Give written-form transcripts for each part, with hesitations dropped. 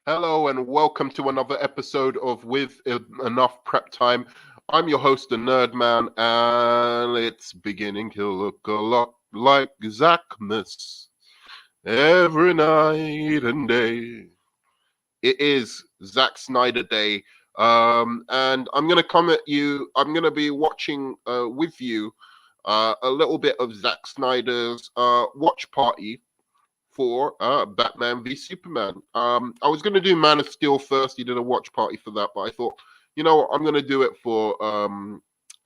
Hello and welcome to another episode of With Enough Prep Time. I'm your host, the Nerd Man, and it's beginning to look a lot like Zackmas every night and day. It is Zack Snyder Day, and I'm gonna come at you. I'm gonna be watching with you a little bit of Zack Snyder's watch party for Batman v Superman. I was going to do Man of Steel first. He did a watch party for that, but I thought, you know what, I'm going to do it for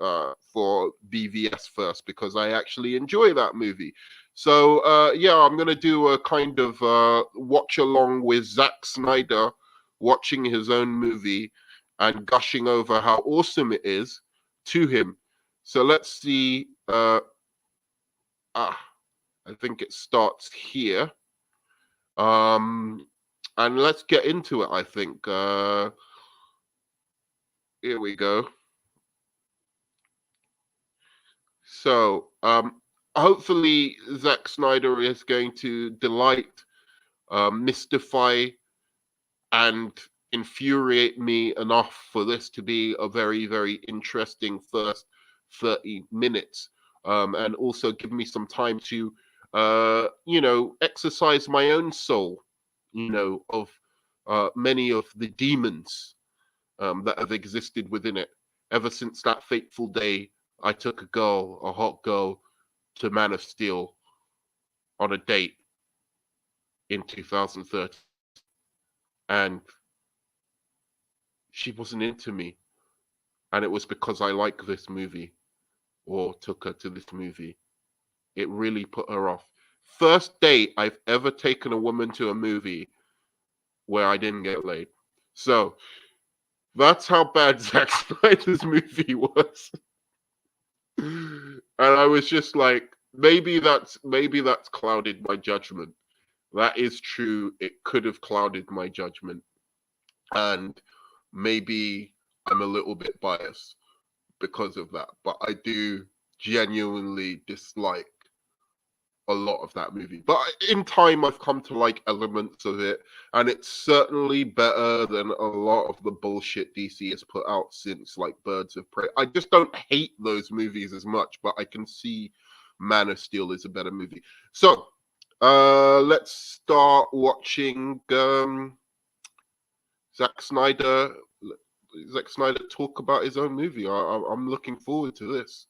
BVS first because I actually enjoy that movie. So yeah, I'm going to do a kind of watch along with Zack Snyder watching his own movie and gushing over how awesome it is to him. So let's see. I think it starts here. And let's get into it, I think. Here we go. So, hopefully Zack Snyder is going to delight, mystify, and infuriate me enough for this to be a very, very interesting first 30 minutes. And also give me some time to, exercise my own soul, of many of the demons that have existed within it ever since that fateful day I took a hot girl, to Man of Steel on a date in 2013. And she wasn't into me. And it was because I like this movie or took her to this movie. It really put her off. First date I've ever taken a woman to a movie where I didn't get laid. So that's how bad Zack Snyder's movie was. And I was just like, maybe that's clouded my judgment. That is true. It could have clouded my judgment. And maybe I'm a little bit biased because of that. But I do genuinely dislike a lot of that movie. But in time, I've come to like elements of it, and it's certainly better than a lot of the bullshit DC has put out since like Birds of Prey. I just don't hate those movies as much, but I can see Man of Steel is a better movie. So let's start watching Zack Snyder. Zack Snyder talk about his own movie. I'm looking forward to this.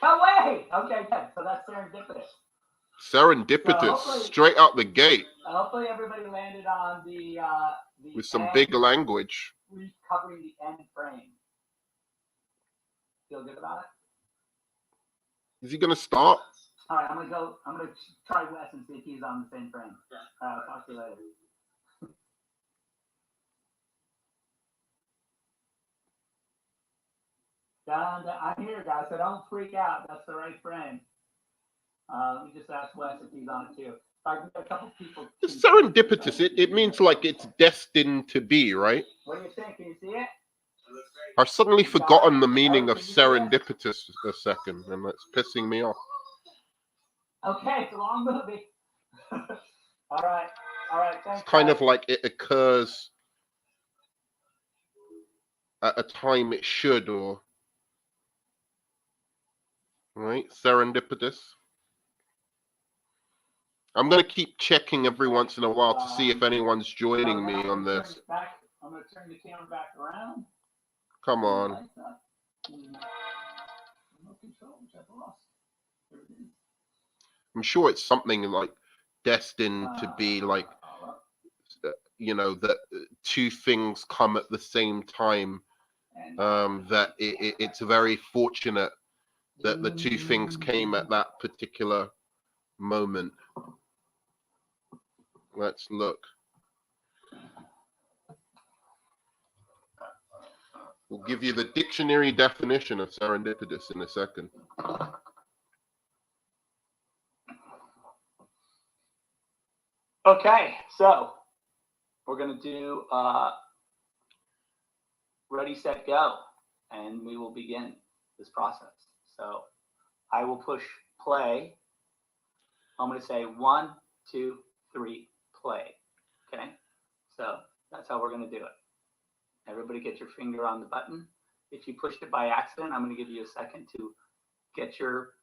No way! Okay, good. So that's serendipitous. Serendipitous, so straight out the gate. Hopefully everybody landed on the with some big language. Covering the end frame. Feel good about it? Is he gonna start? All right, I'm gonna try Wes and see if he's on the same frame. I'll talk to you later. I'm here, guys, so don't freak out. That's the right frame. We just asked Wes if he's on it too. I got a couple people. It's serendipitous. It means like it's destined to be, right? What do you think? Can you see it? I've suddenly forgotten the meaning of serendipitous a second, and it's pissing me off. Okay, it's a long movie. All right. Thanks. It's kind of like it occurs at a time it should, or right? Serendipitous. I'm going to keep checking every once in a while to see if anyone's joining me on this. I'm going to turn the camera back around. Come on. I'm sure it's something like destined to be like, that two things come at the same time. That it's very fortunate that the two things came at that particular moment. Let's look. We'll give you the dictionary definition of serendipitous in a second. Okay, so we're going to do ready, set, go, and we will begin this process. So I will push play. I'm going to say 1, 2, 3, play. Okay? So that's how we're going to do it. Everybody get your finger on the button. If you pushed it by accident, I'm going to give you a second to get your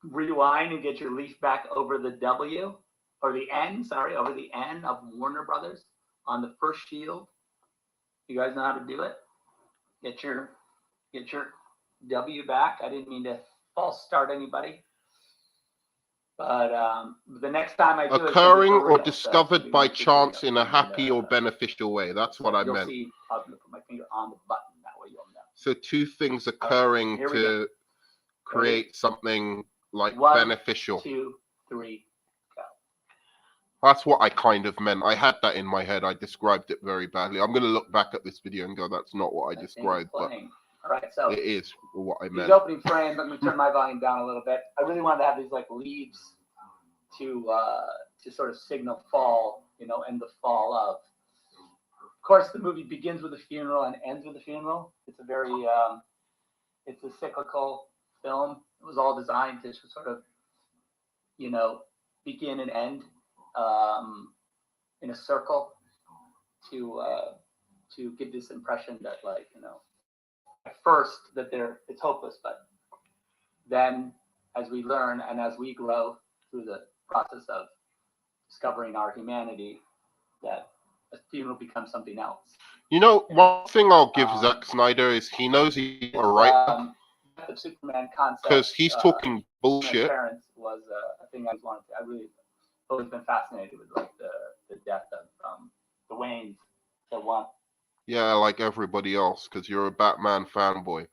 rewind and get your leaf back over the W or the N, over the N of Warner Brothers on the first shield. You guys know how to do it. Get your W back. I didn't mean to false start anybody. But the next time I do it, occurring or discovered by chance in a happy or beneficial way. That's what I meant. See, I'm going to put my finger on the button. That way you'll know. So 2 things occurring to create something like 1, beneficial. 2, 3, go. That's what I kind of meant. I had that in my head. I described it very badly. I'm going to look back at this video and go, that's not what I described. But all right, so it is what I meant. These opening frames, I'm going to turn my volume down a little bit. I really wanted to have these like leaves to sort of signal fall, and the fall of. Of course, the movie begins with a funeral and ends with a funeral. It's a very, it's a cyclical film. It was all designed to sort of, begin and end in a circle to give this impression that, like, at first that it's hopeless, but then as we learn and as we grow through the process of discovering our humanity, that a funeral becomes something else. One thing I'll give Zack Snyder is he knows he's a writer. The Superman concept, because he's talking bullshit. Parents was a thing I wanted to. I really always been fascinated with, like, the death of the Waynes. The one. Yeah, like everybody else, because you're a Batman fanboy.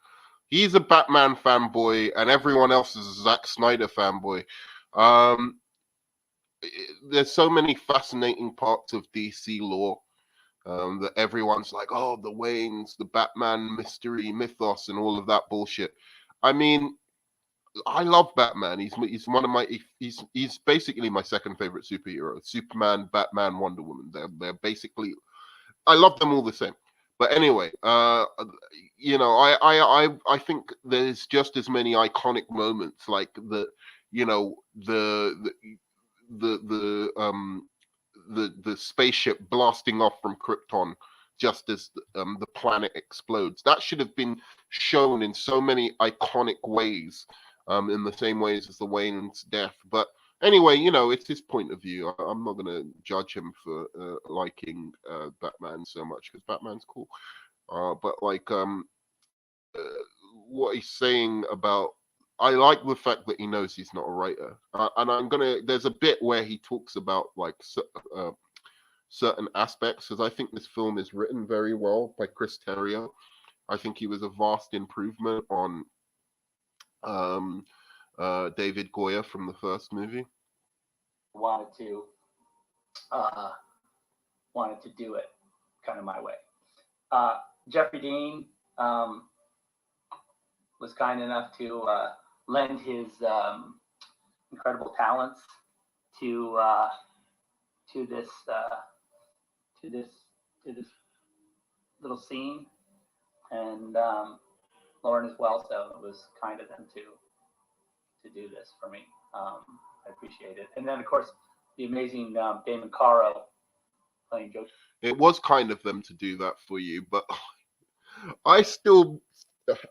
He's a Batman fanboy, and everyone else is a Zack Snyder fanboy. There's so many fascinating parts of DC lore that everyone's like, oh, the Waynes, the Batman mystery, mythos, and all of that bullshit. I mean, I love Batman. He's one of my he's basically my second favorite superhero. Superman, Batman, Wonder Woman. They're basically, I love them all the same. But anyway, I think there's just as many iconic moments, like the spaceship blasting off from Krypton just as the planet explodes. That should have been shown in so many iconic ways, in the same ways as the Wayne's death. But anyway, it's his point of view. I'm not going to judge him for liking Batman so much, because Batman's cool. But like what he's saying about, I like the fact that he knows he's not a writer. And there's a bit where he talks about like certain aspects, because I think this film is written very well by Chris Terrio. I think he was a vast improvement on David Goyer from the first movie. Wanted to do it kind of my way. Jeffrey Dean was kind enough to lend his incredible talents to this little scene, and Lauren as well. So it was kind of them to do this for me. I appreciate it. And then, of course, the amazing Damon Caro playing Joker. It was kind of them to do that for you, but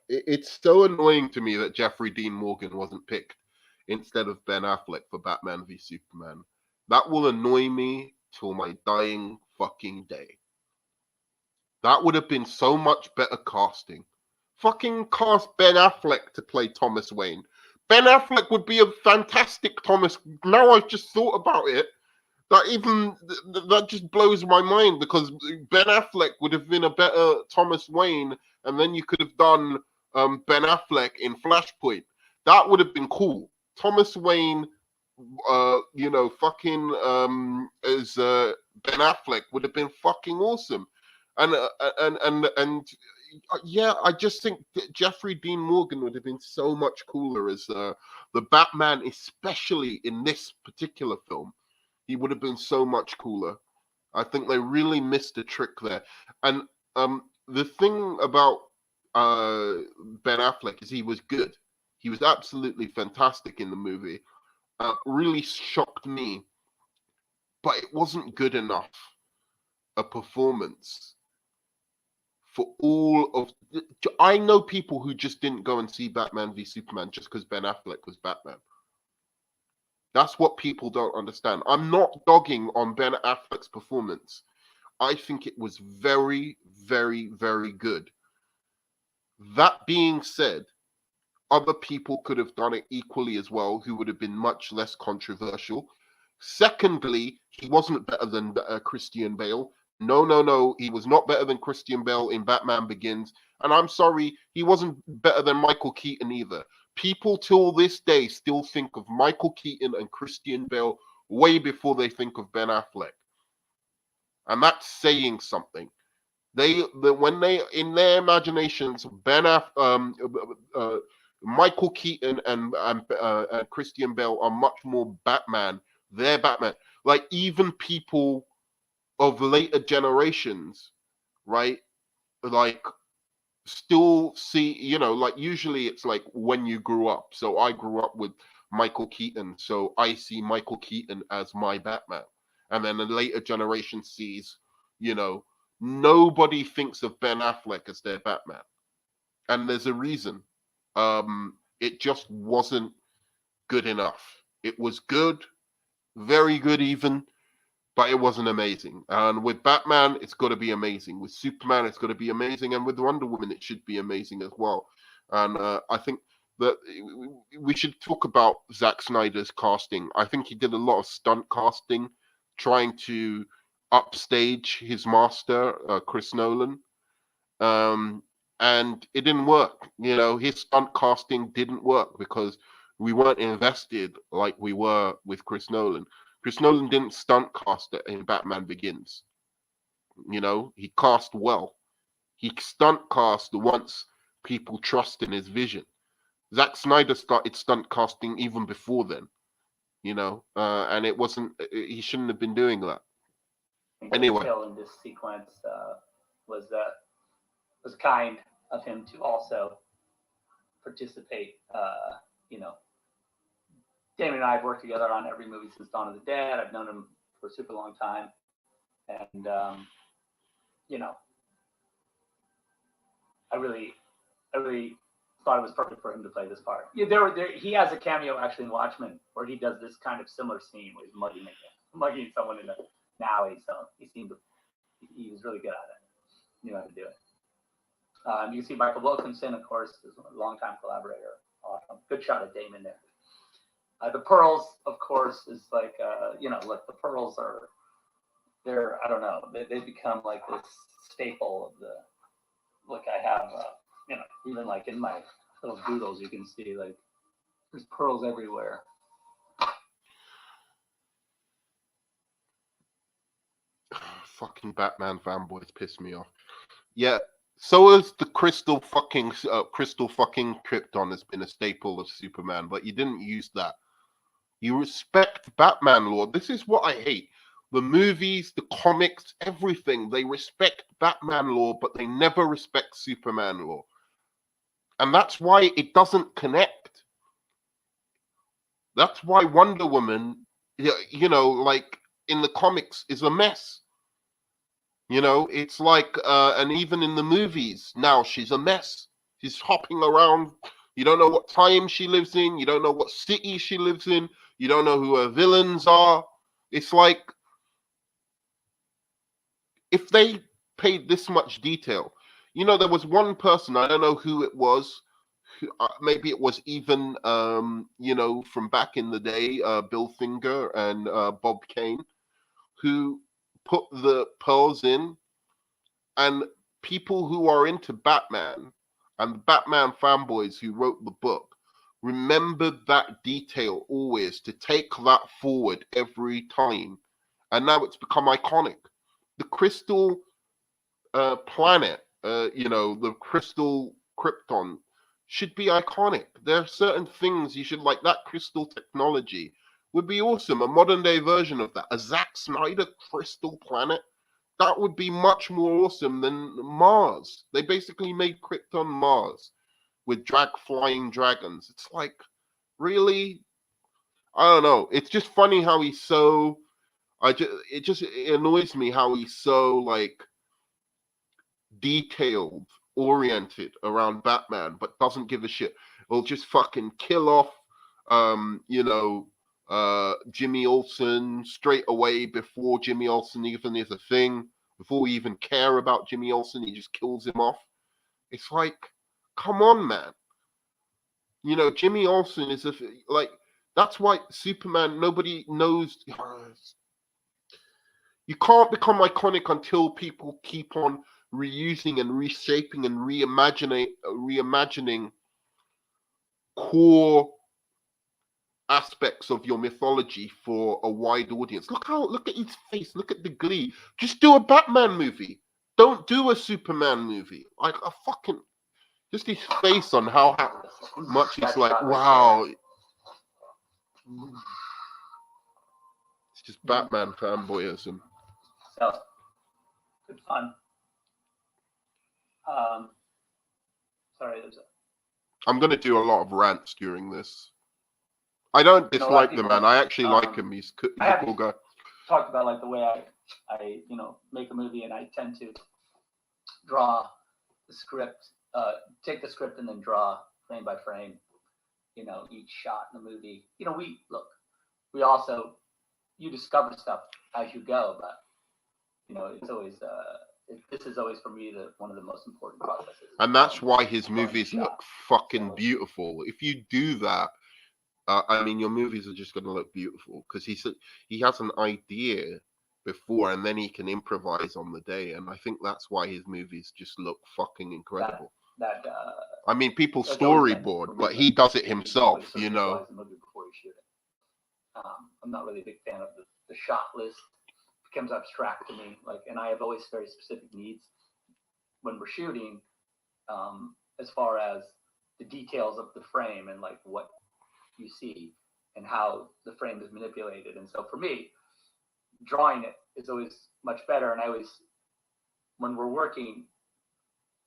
it's so annoying to me that Jeffrey Dean Morgan wasn't picked instead of Ben Affleck for Batman v Superman. That will annoy me till my dying fucking day. That would have been so much better casting. Fucking cast Ben Affleck to play Thomas Wayne. Ben Affleck would be a fantastic Thomas. Now I've just thought about it. That just blows my mind, because Ben Affleck would have been a better Thomas Wayne, and then you could have done Ben Affleck in Flashpoint. That would have been cool. Thomas Wayne, fucking as Ben Affleck would have been fucking awesome. And yeah, I just think that Jeffrey Dean Morgan would have been so much cooler as the Batman, especially in this particular film. He would have been so much cooler. I think they really missed a trick there. And the thing about Ben Affleck is he was good. He was absolutely fantastic in the movie. Really shocked me, but it wasn't good enough a performance for all of. I know people who just didn't go and see Batman v Superman just because Ben Affleck was Batman. That's what people don't understand. I'm not dogging on Ben Affleck's performance. I think it was very, very, very good. That being said, other people could have done it equally as well, who would have been much less controversial. Secondly, he wasn't better than Christian Bale. No, no, no. He was not better than Christian Bale in Batman Begins. And I'm sorry, he wasn't better than Michael Keaton either. People till this day still think of Michael Keaton and Christian Bale way before they think of Ben Affleck. And that's saying something. When they in their imaginations, Michael Keaton and Christian Bale are much more Batman. They're Batman. Like even people of later generations, right? Like still see, like usually it's like when you grew up. So I grew up with Michael Keaton, so I see Michael Keaton as my Batman. And then a later generation sees, you know, nobody thinks of Ben Affleck as their Batman. And there's a reason. It just wasn't good enough. It was good, very good even, but it wasn't amazing. And with Batman, it's got to be amazing. With Superman, it's got to be amazing. And with Wonder Woman, it should be amazing as well. And I think that we should talk about Zack Snyder's casting. I think he did a lot of stunt casting, trying to upstage his master, Chris Nolan. And it didn't work. His stunt casting didn't work because we weren't invested like we were with Chris Nolan. Chris Nolan didn't stunt cast it in Batman Begins. He cast well. He stunt cast once people trust in his vision. Zack Snyder started stunt casting even before then, and it wasn't, he shouldn't have been doing that. Anyway. In this sequence was kind of him to also participate. Damon and I have worked together on every movie since Dawn of the Dead. I've known him for a super long time. And, I really thought it was perfect for him to play this part. Yeah, he has a cameo actually in Watchmen where he does this kind of similar scene where he's mugging someone in an alley. So he was really good at it. Knew how to do it. You can see Michael Wilkinson, of course, is a longtime collaborator. Awesome. Good shot of Damon there. The pearls, of course, is like, look, the pearls they're, I don't know, they become like this staple of the, look, I have, even like in my little doodles, you can see like there's pearls everywhere. Fucking Batman fanboys piss me off. Yeah, so is the crystal fucking Krypton has been a staple of Superman, but you didn't use that. You respect Batman lore. This is what I hate. The movies, the comics, everything, they respect Batman lore, but they never respect Superman lore. And that's why it doesn't connect. That's why Wonder Woman, like in the comics, is a mess. It's like, and even in the movies now, she's a mess. She's hopping around. You don't know what time she lives in. You don't know what city she lives in. You don't know who her villains are. It's like, if they paid this much detail, there was one person, I don't know who it was, maybe it was even, from back in the day, Bill Finger and Bob Kane, who put the pearls in, and people who are into Batman and Batman fanboys who wrote the book remembered that detail always to take that forward every time. And now it's become iconic. The crystal planet, the crystal Krypton should be iconic. There are certain things you should like. That crystal technology would be awesome. A modern day version of that. A Zack Snyder crystal planet. That would be much more awesome than Mars. They basically made Krypton Mars. with flying dragons. It's like, really? I don't know. It's just funny how he's so. It annoys me how he's so like detailed, oriented around Batman, but doesn't give a shit. He'll just fucking kill off, you know, Jimmy Olsen straight away before Jimmy Olsen even is a thing. Before we even care about Jimmy Olsen, he just kills him off. It's like, come on, man. You know, Jimmy Olsen is like, that's why Superman, nobody knows. You can't become iconic until people keep on reusing and reshaping and reimagining core aspects of your mythology for a wide audience. Look at his face, look at the glee. Just do a Batman movie. Don't do a Superman movie. Like a fucking just his face on how much he's like, wow. It's just Batman fanboyism. So good fun. Sorry, I'm gonna do a lot of rants during this. I don't dislike the man. I actually like him. He's a cool guy. Talked about like the way I make a movie, and I tend to draw the script, take the script and then draw frame by frame, each shot in the movie. We also, you discover stuff as you go, but it's always this is always for me one of the most important processes. And that's why his movies look fucking beautiful. If you do that, I mean, your movies are just going to look beautiful because he has an idea before and then he can improvise on the day. And I think that's why his movies just look fucking incredible. I mean, people storyboard, but he does it himself, The movie before you shoot it. I'm not really a big fan of the shot list. It becomes abstract to me. And I have always very specific needs when we're shooting, as far as the details of the frame and like what you see and how the frame is manipulated. And so for me, drawing it is always much better. And I always, when we're working,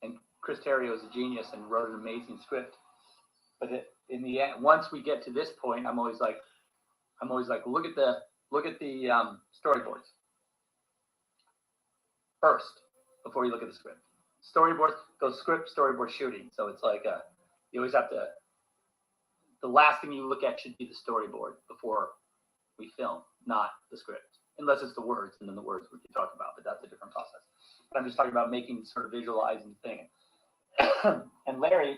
and Chris Terrio is a genius and wrote an amazing script, but in the end, once we get to this point, I'm always like, look at the storyboards first before you look at the script. Storyboards, go script, storyboard, shooting. So it's like you always have to. The last thing you look at should be the storyboard before we film, not the script, unless it's the words, and then the words we can talk about, but that's a different process. But I'm just talking about making sort of visualizing thing. And Larry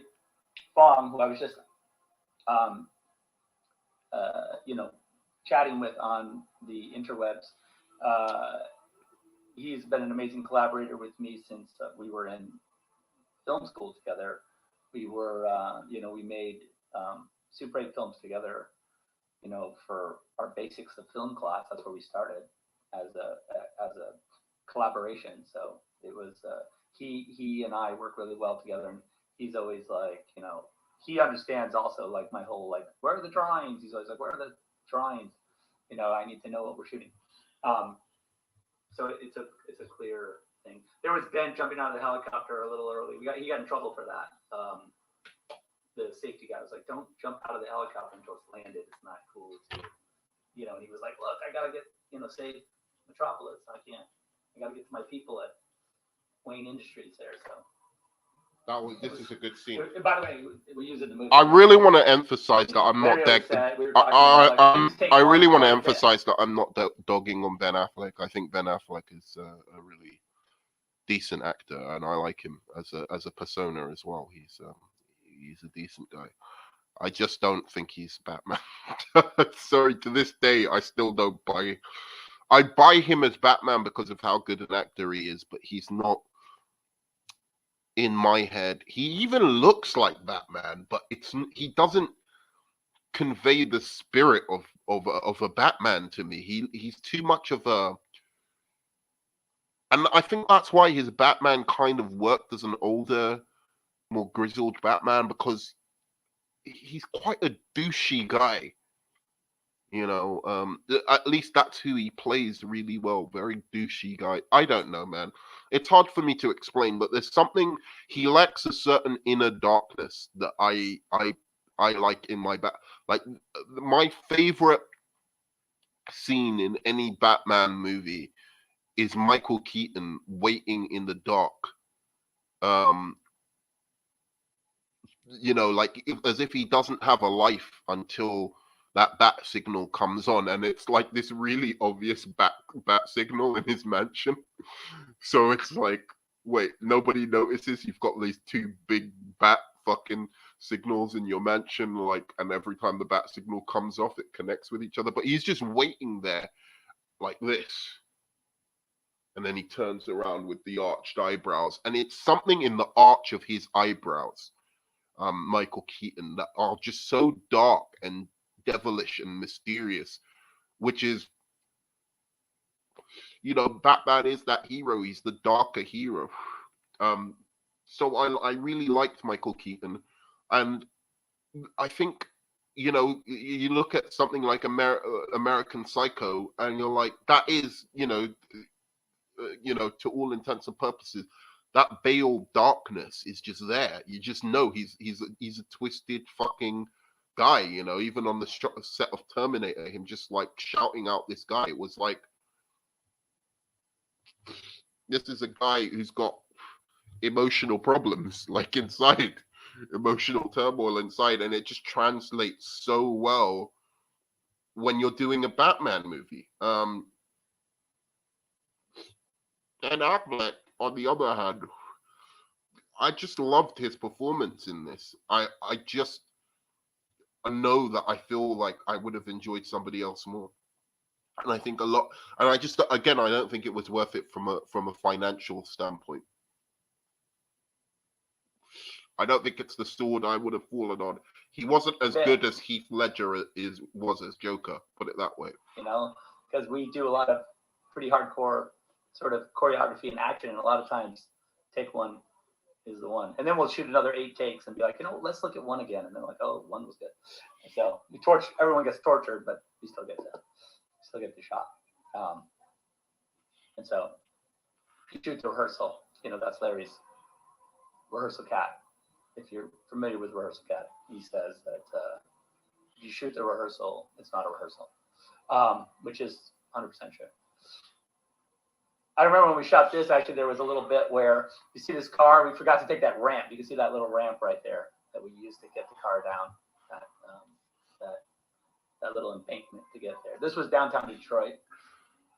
Fong, who I was just, chatting with on the interwebs, he's been an amazing collaborator with me since we were in film school together. We were, we made Super 8 films together, for our basics of film class. That's where we started as a collaboration. So it was he and I work really well together, and he's always like, he understands also like my whole like, where are the drawings? He's always like, where are the drawings? I need to know what we're shooting. So it's a clear thing. There was Ben jumping out of the helicopter a little early. He got in trouble for that. The safety guy was like, don't jump out of the helicopter until it's landed. It's not cool to, and he was like, look, I got to get, save Metropolis. I got to get to my people at Wayne Industries there. So this is a good scene. By the way, we use it in the movie. I really want to emphasize that I'm not I really want to emphasize that I'm not dogging on Ben Affleck. I think Ben Affleck is a really decent actor, and I like him as a persona as well. He's a decent guy. I just don't think he's Batman. Sorry, to this day, I still don't buy. I buy him as Batman because of how good an actor he is, but he's not. In my head, he even looks like Batman, but he doesn't convey the spirit of a Batman to me. He's too much of a. And I think that's why his Batman kind of worked as an older, more grizzled Batman, because he's quite a douchey guy. At least that's who he plays really well. Very douchey guy. I don't know, man. It's hard for me to explain, but there's something he lacks a certain inner darkness that I like in my back. Like my favorite scene in any Batman movie is Michael Keaton waiting in the dark. Um, like as if he doesn't have a life until that bat signal comes on, and it's like this really obvious bat signal in his mansion. So it's like, wait, nobody notices you've got these two big bat fucking signals in your mansion, like, and every time the bat signal comes off, it connects with each other. But he's just waiting there like this. And then he turns around with the arched eyebrows. And it's something in the arch of his eyebrows, Michael Keaton, that are just so dark and devilish and mysterious, which is, Batman is that hero. He's the darker hero. Um, so I really liked Michael Keaton, and I think you look at something like American Psycho, and you're like, that is to all intents and purposes, that Bale darkness is just there. You just know he's a twisted fucking guy. Even on the set of Terminator, him just like shouting out this guy, it was like, this is a guy who's got emotional problems, like inside, emotional turmoil inside, and it just translates so well when you're doing a Batman movie. And Affleck, on the other hand, I just loved his performance in this. I know that I feel like I would have enjoyed somebody else more. And I think a lot, and again, I don't think it was worth it from a financial standpoint. I don't think it's the sword I would have fallen on. He wasn't as good as Heath Ledger was as Joker, put it that way. Because we do a lot of pretty hardcore sort of choreography and action, and a lot of times take one is the one, and then we'll shoot another 8 takes and be like, let's look at one again, and then like, oh, one was good. And so everyone gets tortured, but we still get the shot. And so you shoot the rehearsal. That's Larry's rehearsal cat. If you're familiar with rehearsal cat, he says that if you shoot the rehearsal, it's not a rehearsal, which is 100% true. I remember when we shot this, actually, there was a little bit where you see this car. We forgot to take that ramp. You can see that little ramp right there that we used to get the car down, that little embankment to get there. This was downtown Detroit,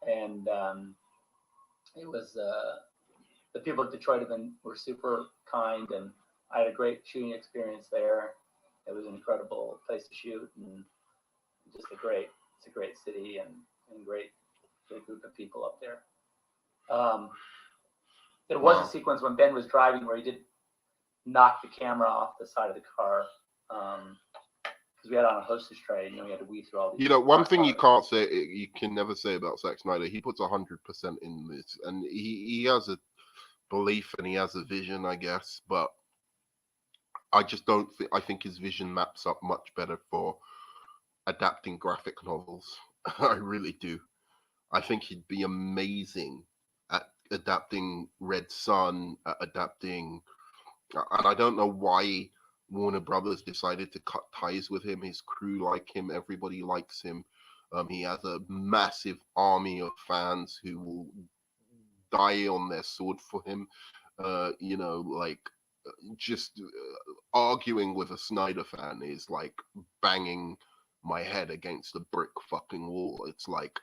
and it was the people of Detroit were super kind, and I had a great shooting experience there. It was an incredible place to shoot, and just it's a great city and great group of people up there. There was a sequence when Ben was driving where he did knock the camera off the side of the car because we had on a hostess tray, and we had to weave through all these. One thing you can never say about Zack Snyder, he puts 100% in this, and he has a belief and he has a vision, I guess, but I just don't think. I think his vision maps up much better for adapting graphic novels. I really do. I think he'd be amazing at adapting Red Sun, adapting, and I don't know why Warner Brothers decided to cut ties with him. His crew like him, everybody likes him. He has a massive army of fans who will die on their sword for him. Just arguing with a Snyder fan is like banging my head against a brick fucking wall. It's like,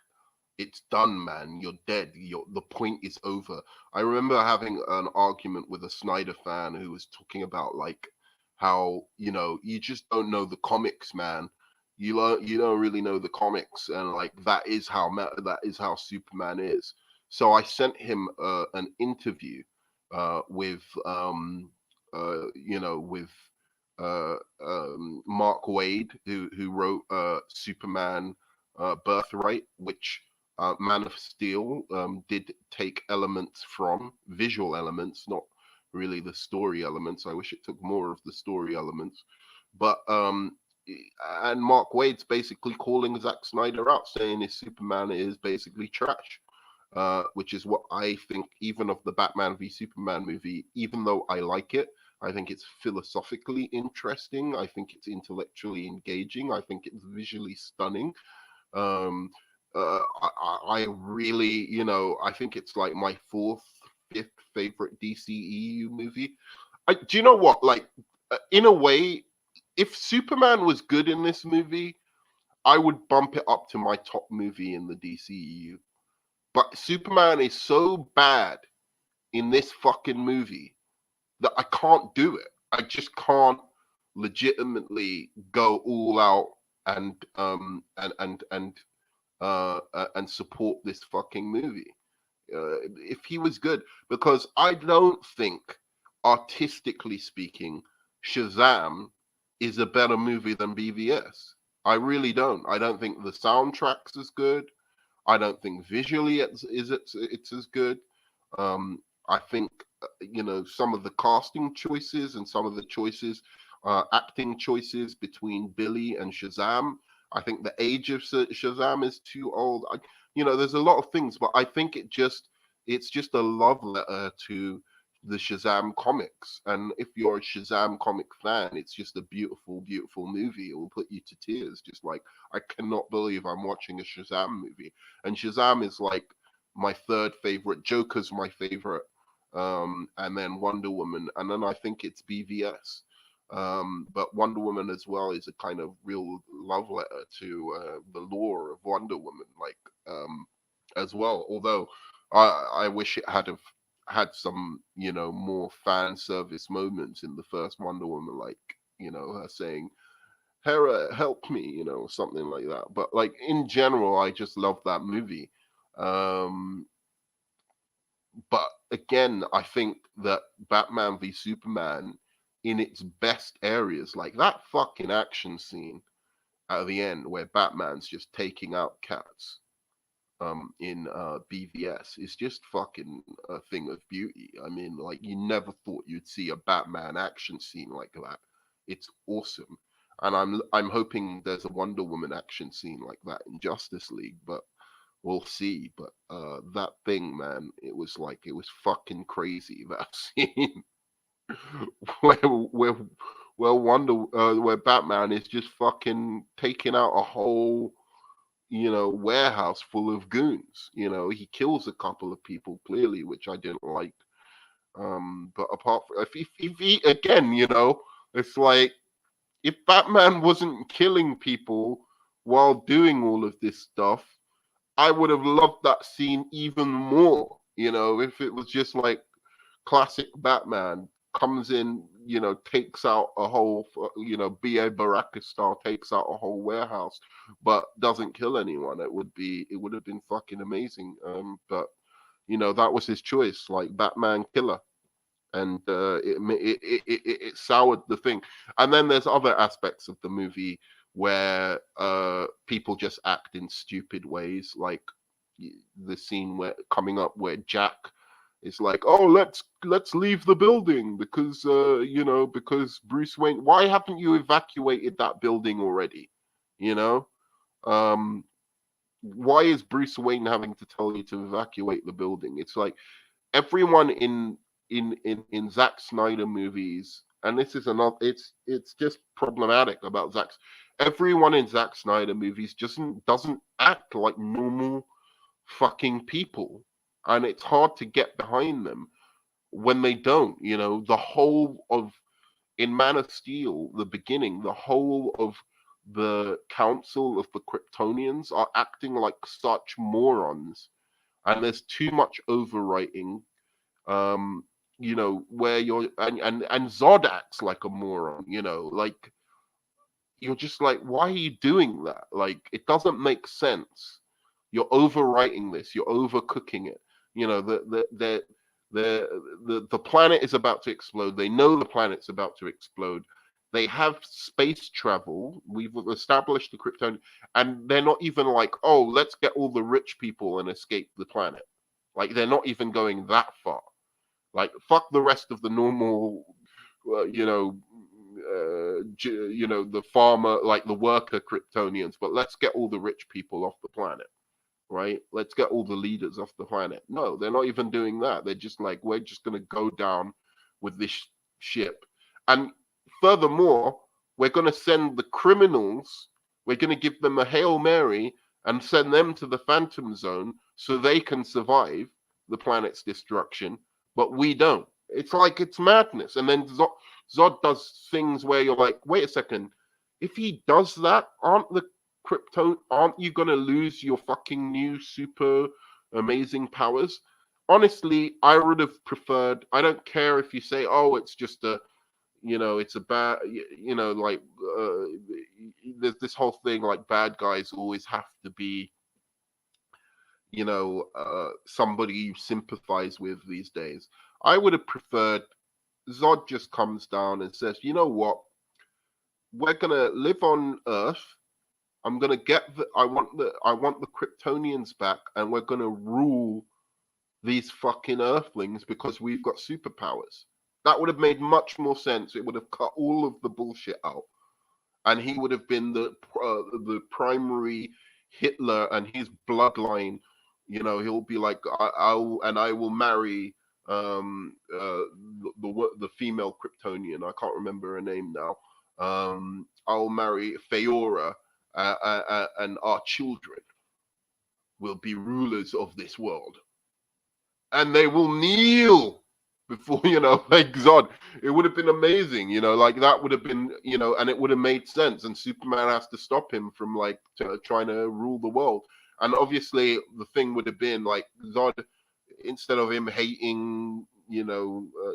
it's done, man. You're dead. The point is over. I remember having an argument with a Snyder fan who was talking about like how you just don't know the comics, man. You don't really know the comics, and like that is how Superman is. So I sent him an interview with Mark Waid, who wrote Superman Birthright, which Man of Steel did take elements from, visual elements, not really the story elements. I wish it took more of the story elements. But and Mark Waid's basically calling Zack Snyder out, saying his Superman is basically trash. Which is what I think, even of the Batman v Superman movie, even though I like it, I think it's philosophically interesting. I think it's intellectually engaging. I think it's visually stunning. Um, I really, I think it's like my fourth, fifth favorite DCEU movie. Do you know what? Like, in a way, if Superman was good in this movie, I would bump it up to my top movie in the DCEU. But Superman is so bad in this fucking movie that I can't do it. I just can't legitimately go all out and and support this fucking movie. If he was good, because I don't think, artistically speaking, Shazam is a better movie than BVS. I really don't. I don't think the soundtrack's as good. I don't think visually it's as good. I think some of the casting choices and some of the choices, acting choices between Billy and Shazam. I think the age of Shazam is too old. There's a lot of things, but I think it's just a love letter to the Shazam comics. And if you're a Shazam comic fan, it's just a beautiful, beautiful movie. It will put you to tears. Just like, I cannot believe I'm watching a Shazam movie. And Shazam is like my third favorite. Joker's my favorite. And then Wonder Woman. And then I think it's BVS. But Wonder Woman as well is a kind of real love letter to the lore of Wonder Woman, like, as well. Although I wish it had some, more fan service moments in the first Wonder Woman, like, her saying, Hera, help me, something like that. But like, in general, I just love that movie. Um, but again, I think that Batman v Superman, in its best areas, like that fucking action scene at the end where Batman's just taking out cats, in BVS, is just fucking a thing of beauty. I mean, like, you never thought you'd see a Batman action scene like that. It's awesome. And I'm hoping there's a Wonder Woman action scene like that in Justice League, but we'll see. But that thing, man, it was fucking crazy, that scene where where where Batman is just fucking taking out a whole, warehouse full of goons. He kills a couple of people clearly, which I didn't like. But apart from, if he again, it's like, if Batman wasn't killing people while doing all of this stuff, I would have loved that scene even more. If it was just like classic Batman comes in, takes out a whole, B.A. Baraka style, takes out a whole warehouse, but doesn't kill anyone. It would have been fucking amazing. But that was his choice, like Batman killer. And it soured the thing. And then there's other aspects of the movie where people just act in stupid ways, like the scene where coming up where Jack is like, oh, let's leave the building because because Bruce Wayne, why haven't you evacuated that building already? you know um why is Bruce Wayne having to tell you to evacuate the building? It's like everyone in Zack Snyder movies, and this is another, it's just problematic about everyone in Zack Snyder movies just doesn't act like normal fucking people, and it's hard to get behind them when they don't. The whole of, in Man of Steel, the beginning, the whole of the council of the Kryptonians are acting like such morons, and there's too much overwriting. um where you're, and Zod acts like a moron, like, you're just like, why are you doing that? Like, it doesn't make sense. You're overwriting this, you're overcooking it. The planet is about to explode. They know the planet's about to explode. They have space travel. We've established the Krypton, and they're not even like, oh, let's get all the rich people and escape the planet. Like, they're not even going that far. Like, fuck the rest of the normal, uh, you know, the farmer, like the worker Kryptonians, but let's get all the rich people off the planet, right? Let's get all the leaders off the planet. No, they're not even doing that. They're just like, we're just going to go down with this ship. And furthermore, we're going to send the criminals, we're going to give them a Hail Mary and send them to the Phantom Zone so they can survive the planet's destruction, but we don't. It's like, it's madness. And then Zod does things where you're like, wait a second, if he does that, aren't you gonna lose your fucking new super amazing powers? Honestly, I would have preferred, I don't care if you say, oh, it's just it's a bad, like, there's this whole thing like bad guys always have to be, somebody you sympathize with these days. I would have preferred Zod just comes down and says, you know what? We're gonna live on Earth. I'm gonna I want the Kryptonians back, and we're gonna rule these fucking Earthlings because we've got superpowers. That would have made much more sense. It would have cut all of the bullshit out, and he would have been the primary Hitler, and his bloodline. He'll be like, I will marry the female Kryptonian. I can't remember her name now. I'll marry Feora, and our children will be rulers of this world, and they will kneel before, like Zod. It would have been amazing, like that would have been, and it would have made sense. And Superman has to stop him from like trying to rule the world. And obviously, the thing would have been like Zod, instead of him hating,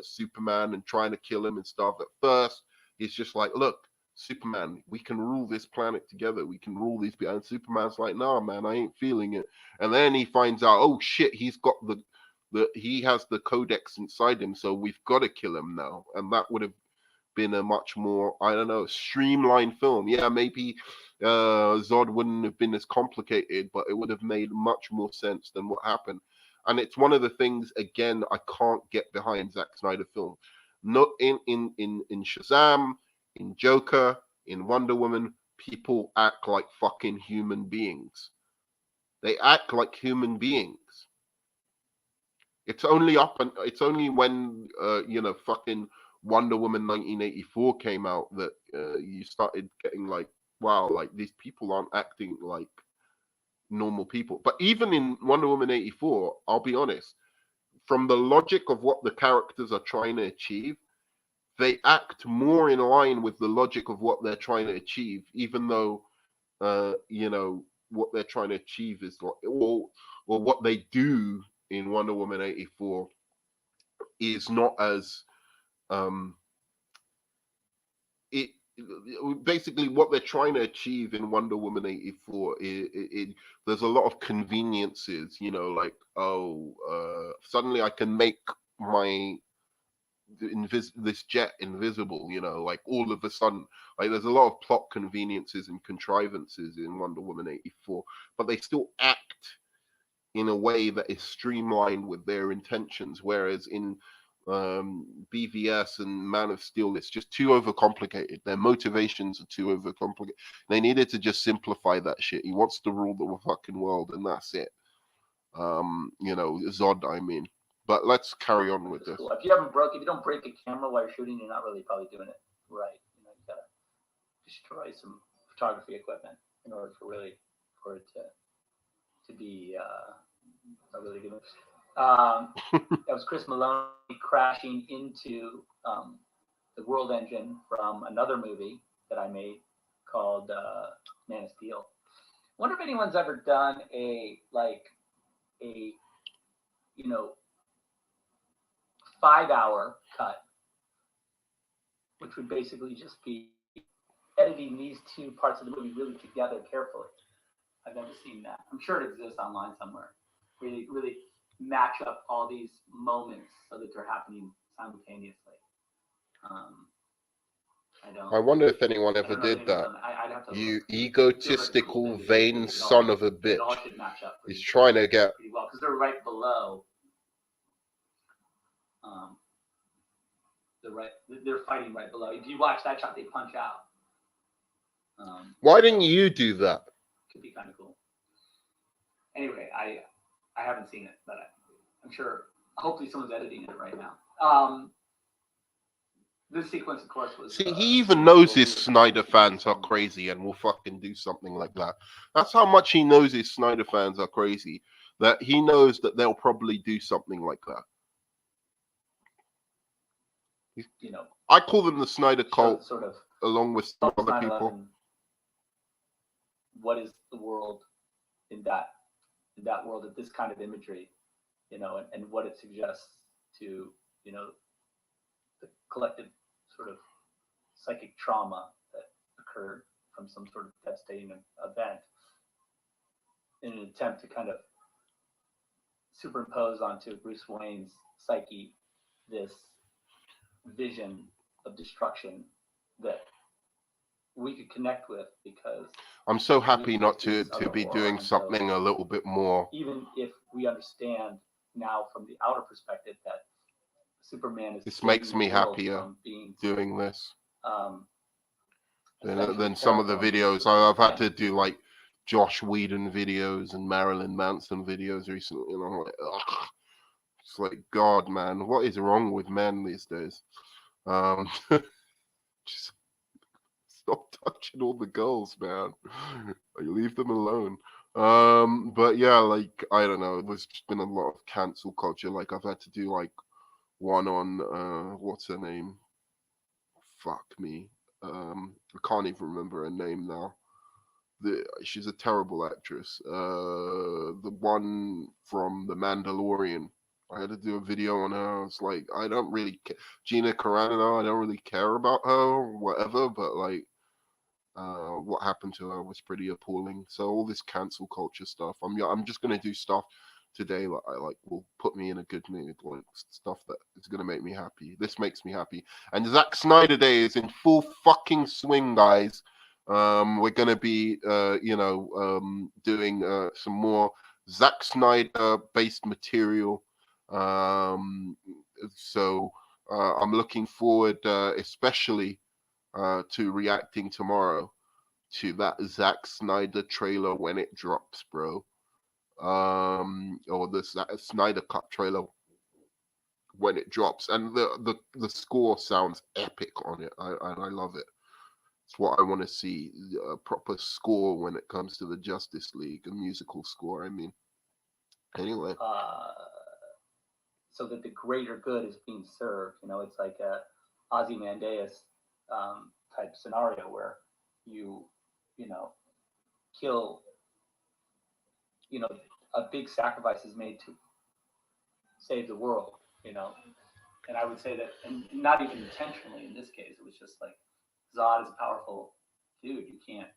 Superman and trying to kill him and stuff, at first he's just like, look, Superman, we can rule this planet together. We can rule these people. And Superman's like, nah, man, I ain't feeling it. And then he finds out, oh shit, he's got he has the codex inside him, so we've got to kill him now. And that would have been a much more, I don't know, streamlined film. Yeah, maybe Zod wouldn't have been as complicated, but it would have made much more sense than what happened. And it's one of the things, again, I can't get behind Zack Snyder film. Not in Shazam, in Joker, in Wonder Woman, people act like fucking human beings. They act like human beings. It's only when fucking Wonder Woman 1984 came out that you started getting like, wow, like these people aren't acting like normal people. But even in Wonder Woman 84, I'll be honest, from the logic of what the characters are trying to achieve, they act more in line with the logic of what they're trying to achieve, even though what they're trying to achieve is like, or what they do in Wonder Woman 84 is not as it basically what they're trying to achieve in Wonder Woman 84 there's a lot of conveniences, like, suddenly I can make my this jet invisible, like all of a sudden, like there's a lot of plot conveniences and contrivances in Wonder Woman 84, but they still act in a way that is streamlined with their intentions, whereas in BVS and Man of Steel, it's just too overcomplicated. Their motivations are too overcomplicated. They needed to just simplify that shit. He wants to rule the fucking world, and that's it. Zod, I mean. But let's carry on with this. Cool. If you don't break a camera while you're shooting, you're not really probably doing it right. You gotta destroy some photography equipment in order for it to be a really good movie. That was Chris Maloney crashing into the World Engine from another movie that I made called Man of Steel. I wonder if anyone's ever done a 5-hour cut, which would basically just be editing these two parts of the movie really together carefully. I've never seen that. I'm sure it exists online somewhere. Really, really match up all these moments so that they're happening simultaneously. I wonder if anyone ever did that. You egotistical, vain son of a bitch. He's trying to get. Well, because they're right below. they're fighting right below. If you watch that shot, they punch out. Why didn't you do that? Could be kind of cool. Anyway, I haven't seen it, but I'm sure. Hopefully, someone's editing it right now. This sequence, of course, was. See, he even knows his Snyder fans are crazy and will fucking do something like that. That's how much he knows his Snyder fans are crazy. That he knows that they'll probably do something like that. You know, I call them the Snyder cult, sort of, along with some other people. 9/11, what is the world in that world of this kind of imagery, you know, and what it suggests to, you know, the collective sort of psychic trauma that occurred from some sort of devastating event, in an attempt to kind of superimpose onto Bruce Wayne's psyche this vision of destruction that we could connect with, because I'm so happy not to be doing something a little bit more. Even if we understand now from the outer perspective that Superman is. This makes me happier doing this than some of the videos. I've had to do like Josh Whedon videos and Marilyn Manson videos recently, and I'm like, ugh. It's like, God, man, what is wrong with men these days? Just stop touching all the girls, man. Like, leave them alone. But yeah, like, I don't know. There's just been a lot of cancel culture. Like, I've had to do like one on what's her name? Fuck me. I can't even remember her name now. She's a terrible actress. The one from The Mandalorian. I had to do a video on her. I was like, I don't really care. Gina Carano, I don't really care about her or whatever, but like, what happened to her was pretty appalling. So all this cancel culture stuff, I'm just gonna do stuff today that I like will put me in a good mood, like stuff that is gonna make me happy. This makes me happy. And Zack Snyder Day is in full fucking swing, guys. We're gonna be, doing some more Zack Snyder based material. So I'm looking forward, especially to reacting tomorrow to that Zack Snyder trailer when it drops, bro. Or the Snyder Cut trailer when it drops, and the score sounds epic on it. I love it. It's what I want to see, a proper score when it comes to the Justice League, a musical score. I mean, anyway. So that the greater good is being served. You know, it's like a Ozymandias type scenario where you kill, a big sacrifice is made to save the world, and I would say that, and not even intentionally in this case, it was just like, Zod is a powerful dude. You can't,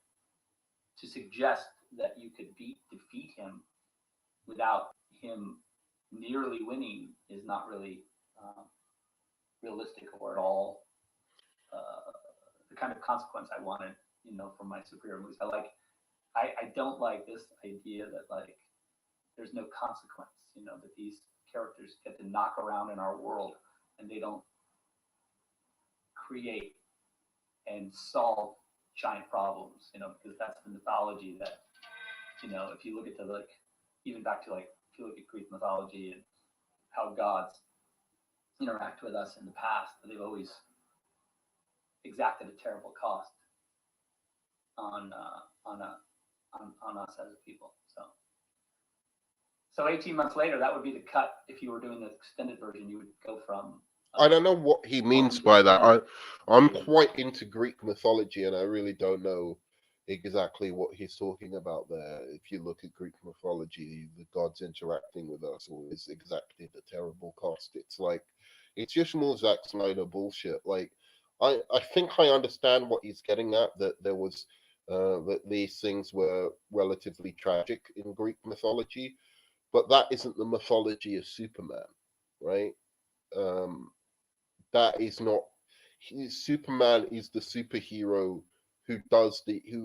to suggest that you could defeat him without him nearly winning is not really realistic or at all the kind of consequence I wanted, from my superhero movies. I don't like this idea that like there's no consequence, that these characters get to knock around in our world and they don't create and solve giant problems, because that's the mythology that, if you look at even back to if you look at Greek mythology and how gods interact with us in the past, they've always exacted a terrible cost on us as a people. So 18 months later, that would be the cut. If you were doing the extended version, you would go from. I don't know what he means by that. I'm quite into Greek mythology, and I really don't know exactly what he's talking about there. If you look at Greek mythology, the gods interacting with us always exacted a terrible cost. It's just more Zack Snyder bullshit. Like, I think I understand what he's getting at, that there was that these things were relatively tragic in Greek mythology, but that isn't the mythology of Superman, right? That is not. Superman is the superhero who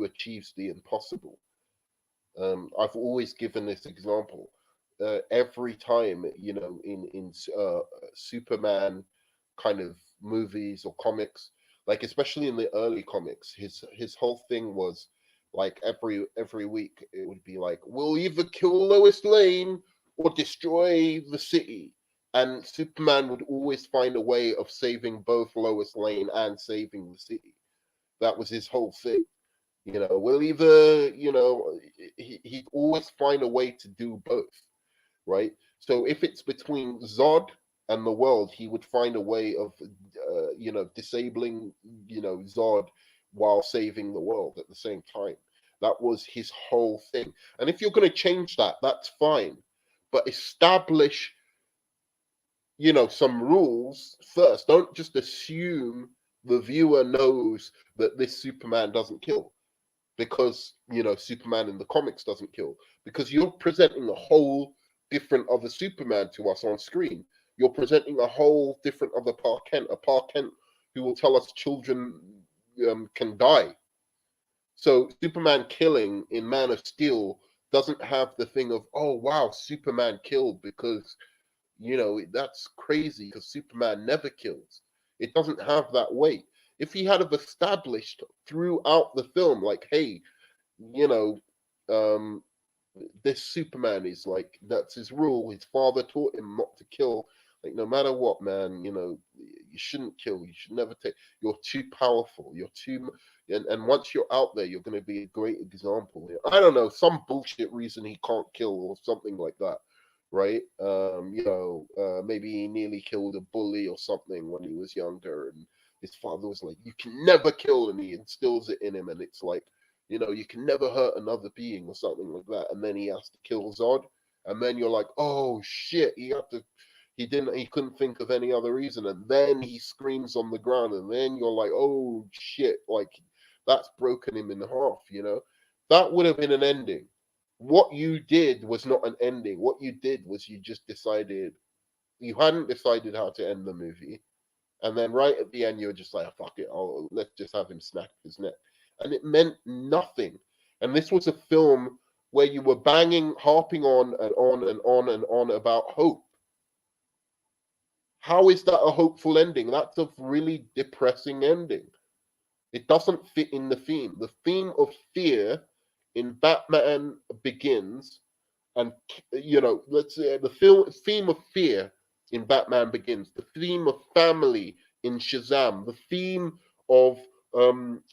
achieves the impossible. I've always given this example. Every time, in Superman kind of movies or comics, like especially in the early comics, his whole thing was like every week it would be like, we'll either kill Lois Lane or destroy the city. And Superman would always find a way of saving both Lois Lane and saving the city. That was his whole thing. We'll either, he'd always find a way to do both, right? So if it's between Zod and the world, he would find a way of, disabling, Zod while saving the world at the same time. That was his whole thing. And if you're going to change that, that's fine. But establish, some rules first. Don't just assume the viewer knows that this Superman doesn't kill because Superman in the comics doesn't kill, because you're presenting a whole different other Superman to us on screen. You're presenting a whole different other Park Kent, a Park Kent who will tell us children can die. So Superman killing in Man of Steel doesn't have the thing of, oh wow, Superman killed, because that's crazy because Superman never kills. It doesn't have that weight. If he had have established throughout the film, like, hey, you know, um, this Superman is like, that's his rule. His father taught him not to kill. Like, no matter what, man, you shouldn't kill. You should never take. You're too powerful. You're too, and once you're out there, you're going to be a great example. I don't know, some bullshit reason he can't kill or something like that, right? Maybe he nearly killed a bully or something when he was younger, and his father was like, "You can never kill," and he instills it in him, and it's like, you can never hurt another being or something like that. And then he has to kill Zod. And then you're like, oh shit, he couldn't think of any other reason. And then he screams on the ground. And then you're like, oh shit, like that's broken him in half. That would have been an ending. What you did was not an ending. What you did was you just decided, you hadn't decided how to end the movie. And then right at the end, you're just like, oh, fuck it, let's just have him snap his neck. And it meant nothing. And this was a film where you were harping on and on and on and on about hope. How is that a hopeful ending? That's a really depressing ending. It doesn't fit in the theme. The theme of fear in Batman Begins, and let's say the theme of fear in Batman Begins, the theme of family in Shazam, the theme of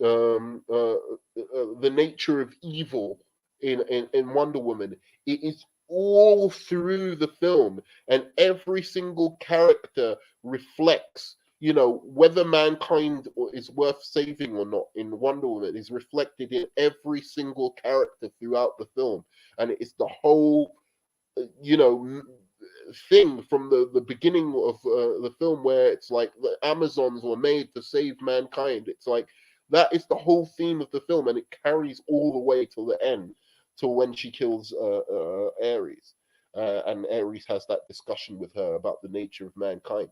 the nature of evil in Wonder Woman. It is all through the film, and every single character reflects, whether mankind is worth saving or not in Wonder Woman is reflected in every single character throughout the film. And it is the whole, thing from the beginning of the film, where it's like the Amazons were made to save mankind. It's like that is the whole theme of the film, and it carries all the way till the end, till when she kills Ares, and Ares has that discussion with her about the nature of mankind.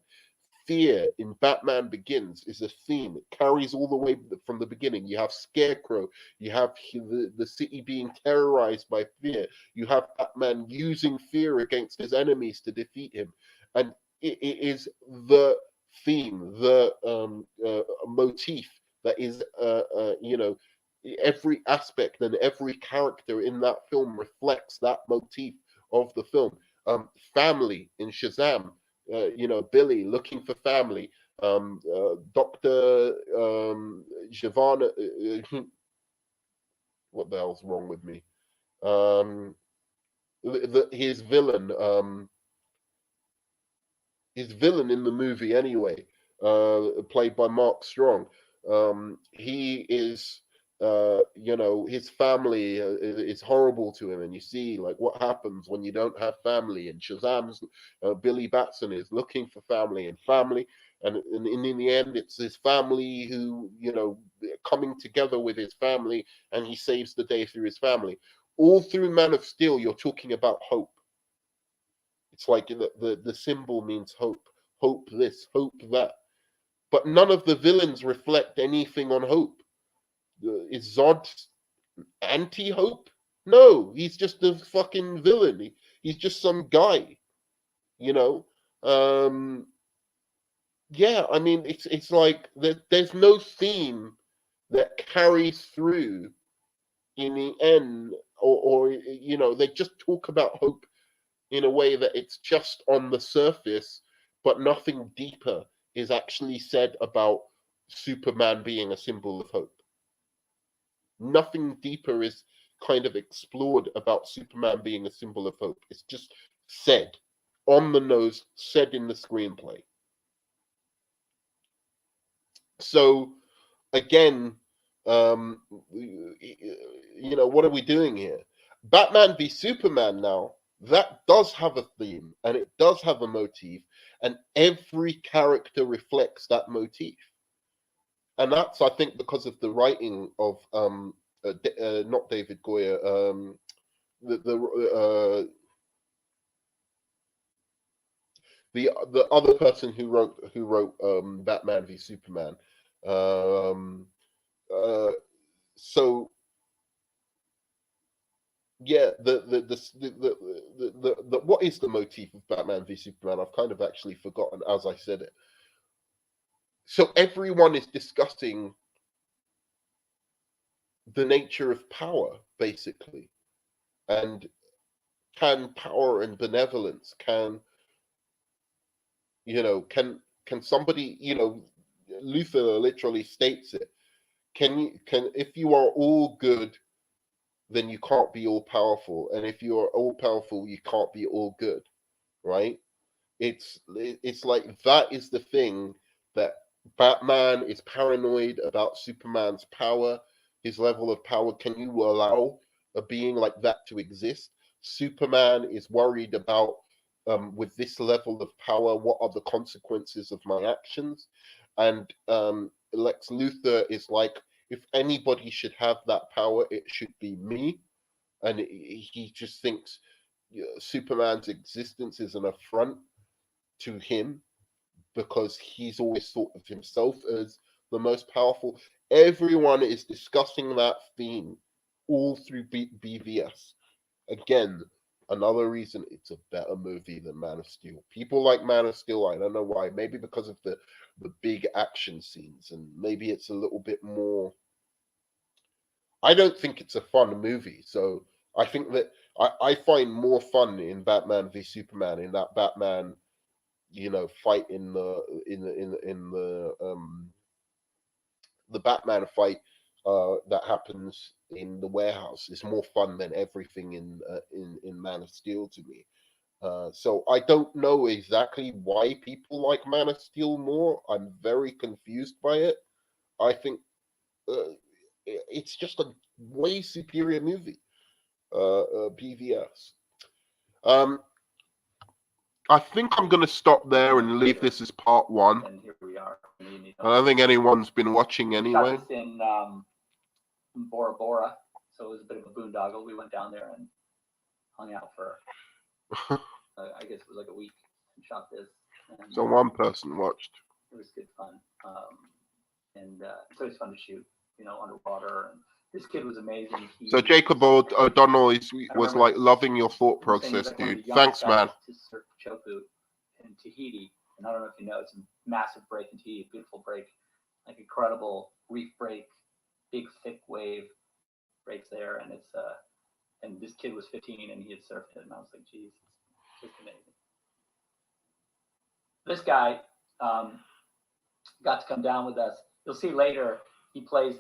Fear in Batman Begins is a theme. It carries all the way from the beginning. You have Scarecrow. You have the city being terrorized by fear. You have Batman using fear against his enemies to defeat him. And it is the theme, the motif that is, every aspect and every character in that film reflects that motif of the film. Family in Shazam. Billy looking for family. Dr. Giovanna, what the hell's wrong with me? His villain in the movie anyway, played by Mark Strong. He is, his family is horrible to him, and you see like what happens when you don't have family. And Shazam's Billy Batson is looking for family, and in the end, it's his family who, coming together with his family, and he saves the day through his family. All through Man of Steel, you're talking about hope. It's like the symbol means hope, hope this, hope that. But none of the villains reflect anything on hope. Is Zod anti-hope? No, he's just a fucking villain. He's just some guy, you know. yeah, I mean, it's like there's no theme that carries through in the end, or they just talk about hope in a way that it's just on the surface, but nothing deeper is actually said about Superman being a symbol of hope. Nothing deeper is kind of explored about Superman being a symbol of hope. It's just said on the nose, said in the screenplay. So again, um, what are we doing here? Batman v Superman now, that does have a theme and it does have a motif, and every character reflects that motif. And that's, I think, because of the writing of not David Goyer, the the other person who wrote Batman v Superman. Um, uh, so yeah, the what is the motif of Batman v Superman? I've kind of actually forgotten as I said it. So everyone is discussing the nature of power, basically, and can power and benevolence can somebody, Luther literally states it. Can if you are all good, then you can't be all powerful, and if you are all powerful, you can't be all good, right? It's like that is the thing, that Batman is paranoid about Superman's power, his level of power. Can you allow a being like that to exist? Superman is worried about, with this level of power, what are the consequences of my actions? And Lex Luthor is like, if anybody should have that power, it should be me. And he just thinks Superman's existence is an affront to him because he's always thought of himself as the most powerful. Everyone is discussing that theme all through BVS. Again, another reason it's a better movie than Man of Steel. People like Man of Steel, I don't know why. Maybe because of the big action scenes, and maybe it's a little bit more. I don't think it's a fun movie, so I think that I find more fun in Batman v Superman, in that Batman fight in the Batman fight that happens in the warehouse is more fun than everything in Man of Steel to me. So I don't know exactly why people like Man of Steel more. I'm very confused by it. I think it's just a way superior movie. BVS. Um, I think I'm going to stop there and leave this as part one. And here we are. I don't think anyone's been watching anyway. We shot this in Bora Bora, so it was a bit of a boondoggle. We went down there and hung out for, I guess it was like a week, and shot this. And, so one person watched. It was good fun, and it's always fun to shoot, underwater. And this kid was amazing. So Jacob O'Donnell was like loving your thought process, dude. Thanks, man. To surf Chopu in Tahiti, and I don't know if you know, it's a massive break in Tahiti, beautiful break, like incredible reef break, big thick wave breaks there, and it's and this kid was 15 and he had surfed it, and I was like, geez, it's just amazing. This guy got to come down with us. You'll see later. He plays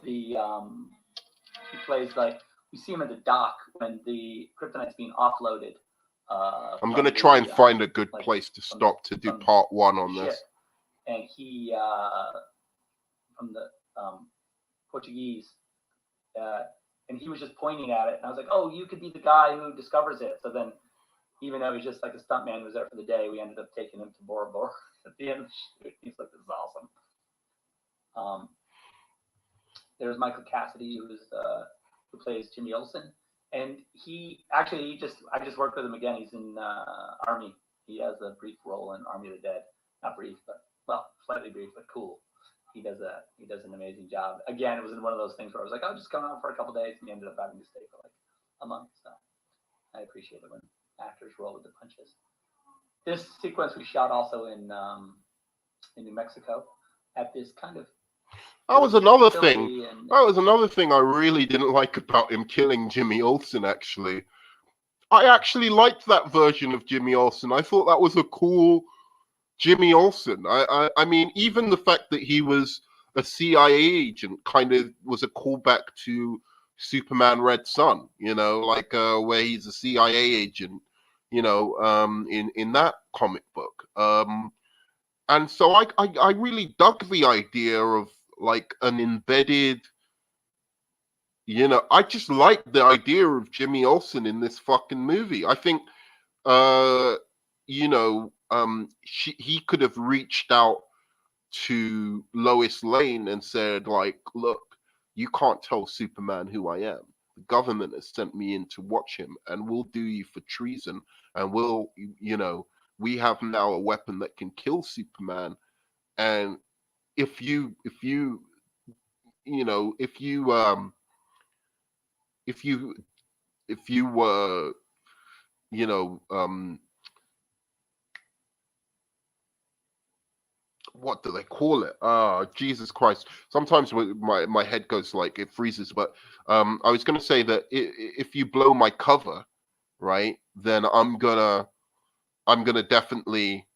like, we see him at the dock when the kryptonite's being offloaded. I'm gonna try and find a good place to stop to do part one on this. And he from the Portuguese, and he was just pointing at it, and I was like, "Oh, you could be the guy who discovers it." So then, even though he's just like a stuntman who was there for the day, we ended up taking him to Bora Bora at the end of the shoot. He's like, "This is awesome." There's Michael Cassidy, who plays Jimmy Olsen, and I just worked with him again. He's in Army. He has a brief role in Army of the Dead. Not brief, but slightly brief, but cool. He does an amazing job. Again, it was one of those things where I was like, "Oh, just come out for a couple days," and he ended up having to stay for like a month. So I appreciate it when actors roll with the punches. This sequence we shot also in in New Mexico at this kind of That was another thing. facility, and That was another thing I really didn't like about him killing Jimmy Olsen, actually. I actually liked that version of Jimmy Olsen. I thought that was a cool Jimmy Olsen. I mean, even the fact that he was a CIA agent kind of was a callback to Superman Red Son, you know, like where he's a CIA agent, you know, in that comic book. And so I really dug the idea of like an embedded, you know, I just like the idea of Jimmy Olsen in this fucking movie. I think, you know, he could have reached out to Lois Lane and said, like, look, you can't tell Superman who I am. The government has sent me in to watch him, and we'll do you for treason. And we'll, you know, we have now a weapon that can kill Superman. And if you, you know, if you were, you know, what do they call it? Jesus Christ. Sometimes my head goes like it freezes. But I was going to say that if you blow my cover, right, then I'm gonna definitely,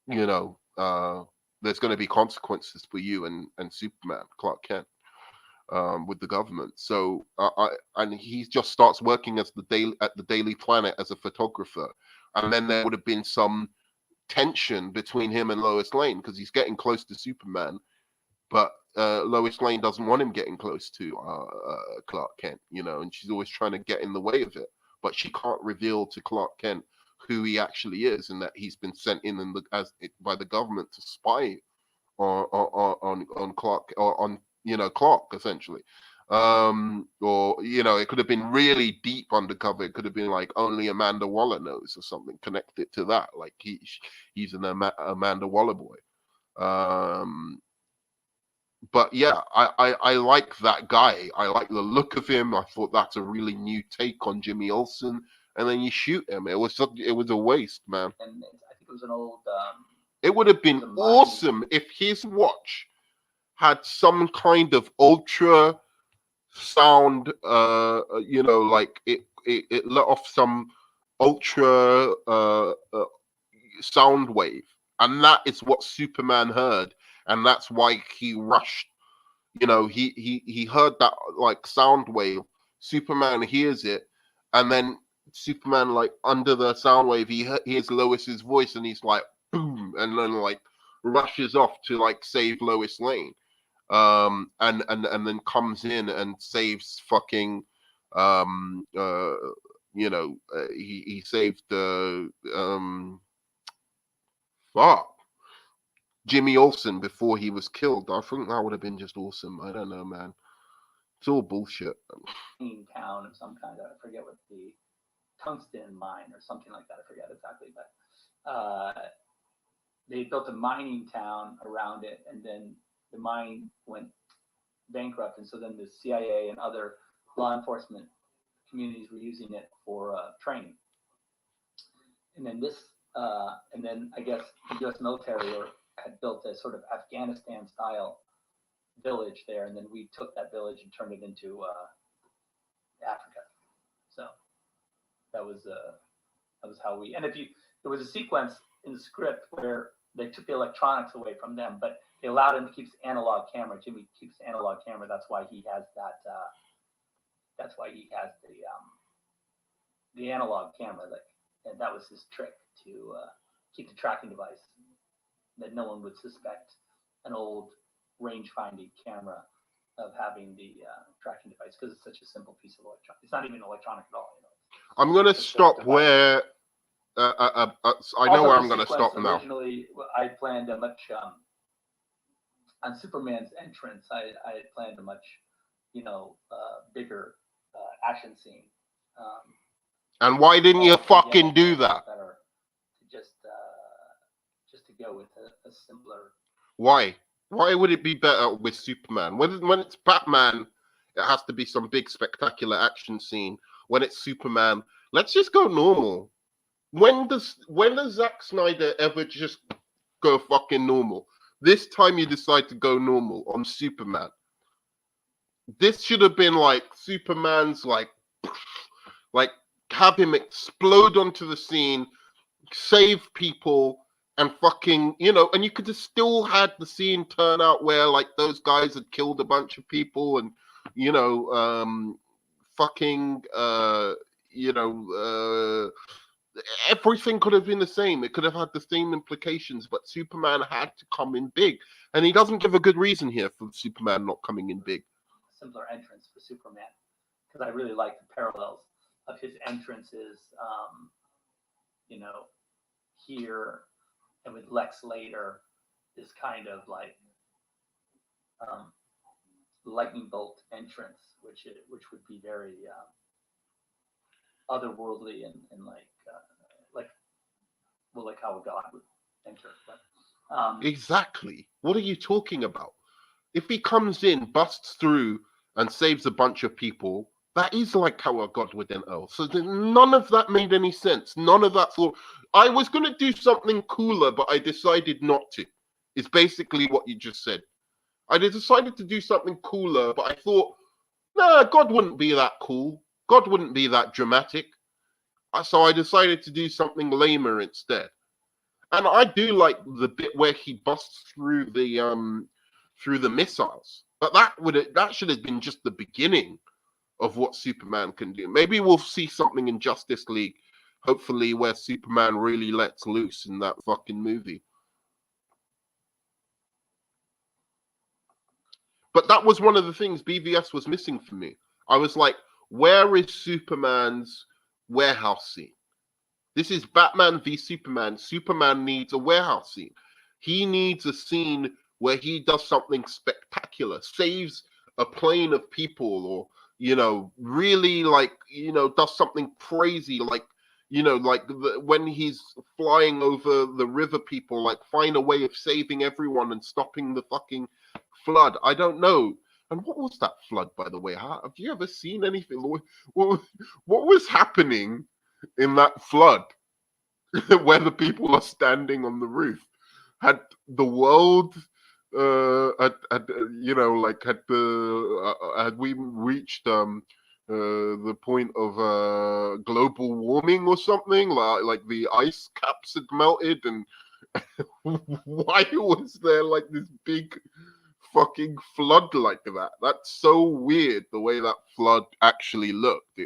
you know, there's going to be consequences for you and Superman, Clark Kent, with the government. So and he just starts working as at the Daily Planet as a photographer, and then there would have been some tension between him and Lois Lane because he's getting close to Superman, but Lois Lane doesn't want him getting close to Clark Kent, you know, and she's always trying to get in the way of it, but she can't reveal to Clark Kent who he actually is and that he's been sent in by the government to spy on Clark, or on, you know, Clark, essentially. Or, you know, it could have been really deep undercover. It could have been like only Amanda Waller knows or something connected to that. Like he's an Amanda Waller boy. But yeah, I like that guy. I like the look of him. I thought that's a really new take on Jimmy Olsen. And then you shoot him. It was a waste, man. and I think it was an old. It would have been awesome if his watch had some kind of ultra sound, you know, like it let off some ultra sound wave, and that is what Superman heard, and that's why he rushed. You know, he heard that like sound wave. Superman hears it, and then Superman, like under the sound wave, he hears Lois's voice, and he's like boom, and then like rushes off to like save Lois Lane, and then comes in and saves fucking, you know, he saved fuck, Jimmy Olsen before he was killed. I think that would have been just awesome. I don't know, man. It's all bullshit. Town of some kind. I forget what the tungsten mine or something like that. I forget exactly, but they built a mining town around it, and then the mine went bankrupt, and so then the CIA and other law enforcement communities were using it for training. And then and then I guess the U.S. military had built a sort of Afghanistan-style village there, and then we took that village and turned it into Africa. So that was how we. And there was a sequence in the script where they took the electronics away from them, but they allowed him to keep his analog camera. Jimmy keeps the analog camera. That's why he has that. That's why he has the analog camera. And that was his trick to keep the tracking device, that no one would suspect an old range-finding camera of having the tracking device, because it's such a simple piece of electronic. It's not even electronic at all. You know? I'm gonna stop where. I know where I'm gonna stop now. Originally, I planned a much on Superman's entrance. I had planned a much, you know, bigger action scene. And why didn't you fucking do that? Better to just to go with a simpler. Why? Why would it be better with Superman? When it's Batman, it has to be some big spectacular action scene. When it's Superman, let's just go normal. When does Zack Snyder ever just go fucking normal? This time you decide to go normal on Superman. This should have been like Superman's like have him explode onto the scene, save people, and fucking, and you could have still had the scene turn out where like those guys had killed a bunch of people and, fucking, everything could have been the same. It could have had the same implications, but Superman had to come in big. And he doesn't give a good reason here for Superman not coming in big. Simpler entrance for Superman, because I really like the parallels of his entrances, here and with Lex later, this kind of like lightning bolt entrance, which would be very otherworldly and like how a god would enter. But, exactly. What are you talking about? If he comes in, busts through, and saves a bunch of people, that is like how a god would enter. So none of that made any sense. None of that thought. I was going to do something cooler, but I decided not to. It's basically what you just said. I decided to do something cooler, but I thought, nah, God wouldn't be that cool. God wouldn't be that dramatic. So I decided to do something lamer instead. And I do like the bit where he busts through the missiles. But that should have been just the beginning of what Superman can do. Maybe we'll see something in Justice League, hopefully, where Superman really lets loose in that fucking movie. But that was one of the things BVS was missing for me. I was like, where is Superman's warehouse scene? This is Batman v Superman. Superman needs a warehouse scene. He needs a scene where he does something spectacular, saves a plane of people, or, really like, does something crazy, like, when he's flying over the river people, like find a way of saving everyone and stopping the fucking flood. I don't know. And what was that flood, by the way? Have you ever seen anything? What was happening in that flood where the people are standing on the roof? Had the world had we reached the point of global warming or something, like the ice caps had melted, and why was there like this big fucking flood like that? That's so weird, the way that flood actually looked.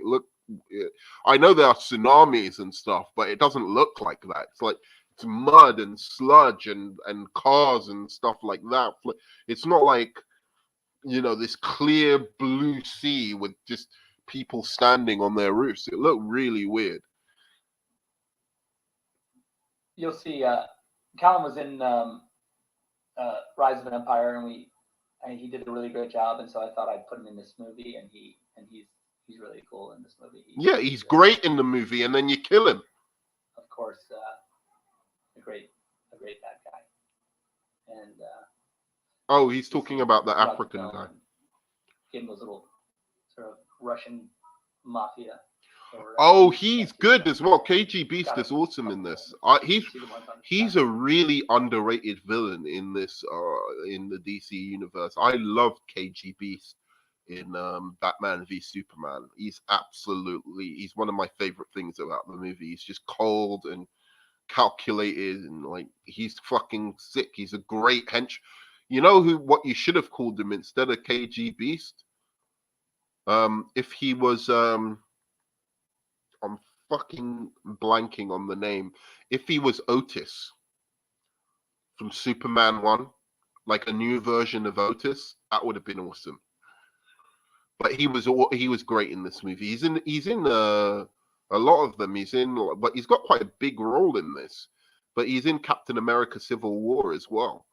I know there are tsunamis and stuff, but it doesn't look like that. It's like it's mud and sludge and cars and stuff like that. It's not like, this clear blue sea with just people standing on their roofs. It looked really weird. You'll see, Callum was in Rise of an Empire, and he did a really great job, and so I thought I'd put him in this movie, and he's really cool in this movie. He's great in the movie, and then you kill him. Of course, a great bad guy, and he's talking about the African guy. Give him those little sort of Russian mafia. He's good as well. KG Beast is awesome in this. He's a really underrated villain in this in the DC universe. I love KG Beast in Batman v Superman. He's one of my favorite things about the movie. He's just cold and calculated, and like he's fucking sick. He's a great hench. You know what you should have called him instead of KG Beast? If he was I'm fucking blanking on the name. If he was Otis from Superman 1, like a new version of Otis, that would have been awesome. But he was great in this movie. He's in a lot of them. But he's got quite a big role in this. But he's in Captain America: Civil War as well.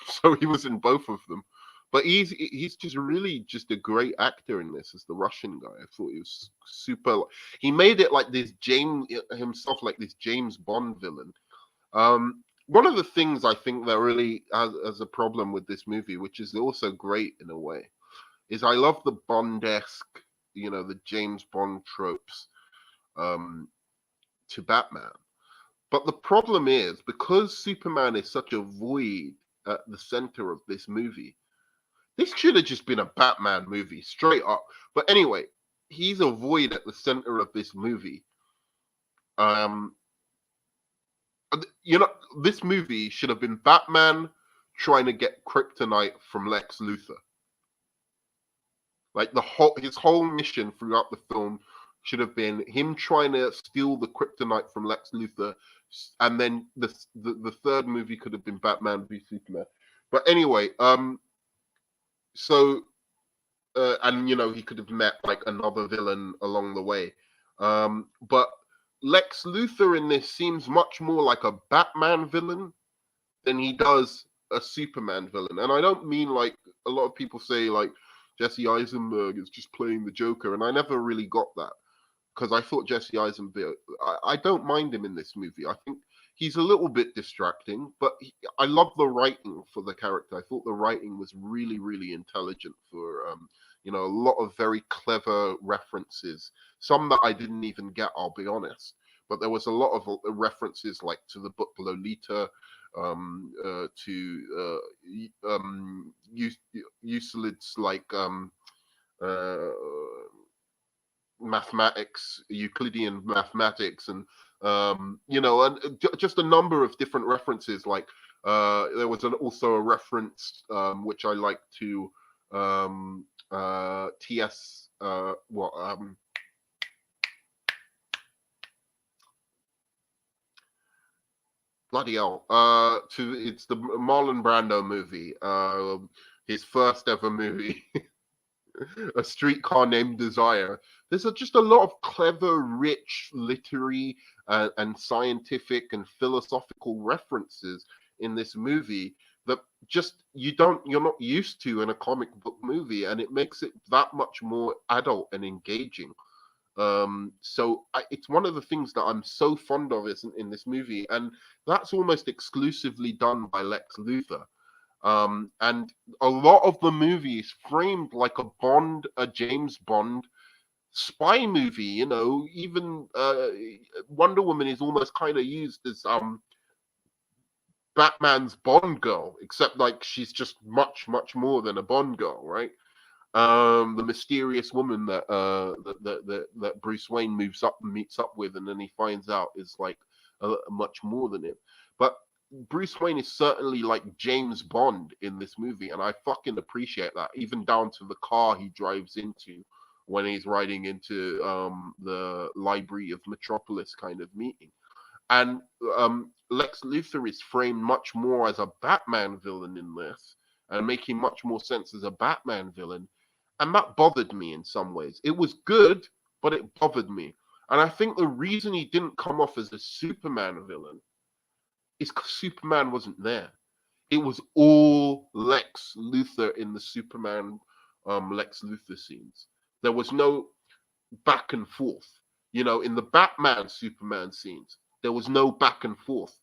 So he was in both of them. But he's just really just a great actor in this as the Russian guy. I thought he was super. He made it like this like this James Bond villain. One of the things I think that really has a problem with this movie, which is also great in a way, is I love the Bond-esque, the James Bond tropes to Batman. But the problem is, because Superman is such a void at the center of this movie. This should have just been a Batman movie, straight up. But anyway, he's a void at the center of this movie. Um, this movie should have been Batman trying to get kryptonite from Lex Luthor. Like his whole mission throughout the film should have been him trying to steal the kryptonite from Lex Luthor, and then the third movie could have been Batman v Superman. But anyway, so and he could have met like another villain along the way. But Lex Luthor in this seems much more like a Batman villain than he does a Superman villain. And I don't mean like a lot of people say like Jesse Eisenberg is just playing the Joker, and I never really got that because I thought Jesse Eisenberg, I don't mind him in this movie. I think he's a little bit distracting, but I love the writing for the character. I thought the writing was really, really intelligent for, a lot of very clever references. Some that I didn't even get, I'll be honest. But there was a lot of references like to the book Lolita, to Euclid's like mathematics, Euclidean mathematics, and just a number of different references. Like there was also a reference which I like to T.S. Bloody hell! It's the Marlon Brando movie, his first ever movie. A Streetcar Named Desire. There's just a lot of clever, rich, literary and scientific and philosophical references in this movie that just you're not used to in a comic book movie, and it makes it that much more adult and engaging. It's one of the things that I'm so fond of in this movie, and that's almost exclusively done by Lex Luthor. And a lot of the movie is framed like a James Bond spy movie. Even Wonder Woman is almost kind of used as Batman's Bond girl, except like she's just much, much more than a Bond girl, right? The mysterious woman that Bruce Wayne meets up with, and then he finds out is like much more than him. But Bruce Wayne is certainly like James Bond in this movie, and I fucking appreciate that, even down to the car he drives into when he's riding into the Library of Metropolis kind of meeting. And Lex Luthor is framed much more as a Batman villain in this, and making much more sense as a Batman villain. And that bothered me in some ways. It was good, but it bothered me. And I think the reason he didn't come off as a Superman villain is because Superman wasn't there. It was all Lex Luthor in the Superman Lex Luthor scenes. There was no back and forth. In the Batman Superman scenes, there was no back and forth.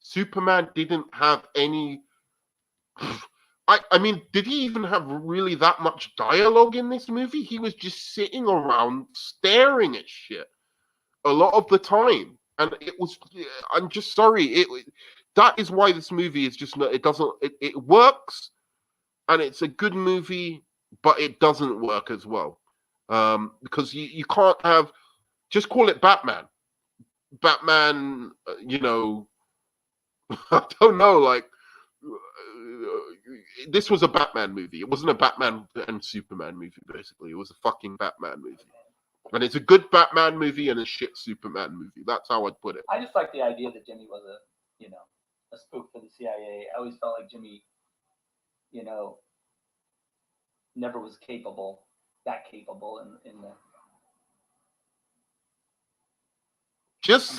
Superman didn't have any. I mean, did he even have really that much dialogue in this movie? He was just sitting around staring at shit a lot of the time. And I'm just sorry. That is why this movie is just not, it works and it's a good movie, but it doesn't work as well. Because you can't just call it Batman. Batman, I don't know, like, this was a Batman movie. It wasn't a Batman and Superman movie, basically. It was a fucking Batman movie. And it's a good Batman movie and a shit Superman movie. That's how I'd put it. I just like the idea that Jimmy was a spook for the CIA. I always felt like Jimmy, never was that capable in the. Just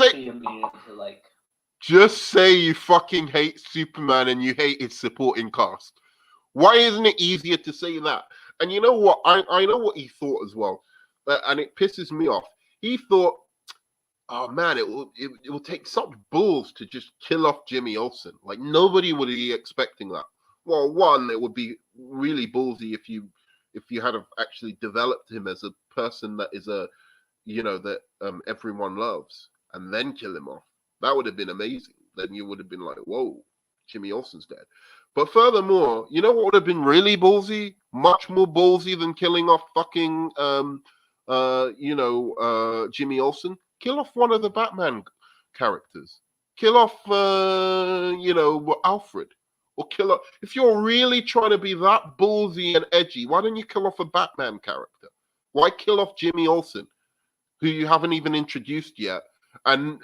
say you fucking hate Superman and you hate his supporting cast. Why isn't it easier to say that? And you know what? I know what he thought as well. And it pisses me off. He thought, oh man, it will take such balls to just kill off Jimmy Olsen. Like nobody would be expecting that. Well, one, it would be really ballsy if you had actually developed him as a person that is that everyone loves, and then kill him off. That would have been amazing. Then you would have been like, whoa, Jimmy Olsen's dead. But furthermore, you know what would have been really ballsy? Much more ballsy than killing off fucking Jimmy Olsen. Kill off one of the Batman characters. Kill off Alfred. Or kill off, if you're really trying to be that ballsy and edgy, why don't you kill off a Batman character? Why kill off Jimmy Olsen, who you haven't even introduced yet? And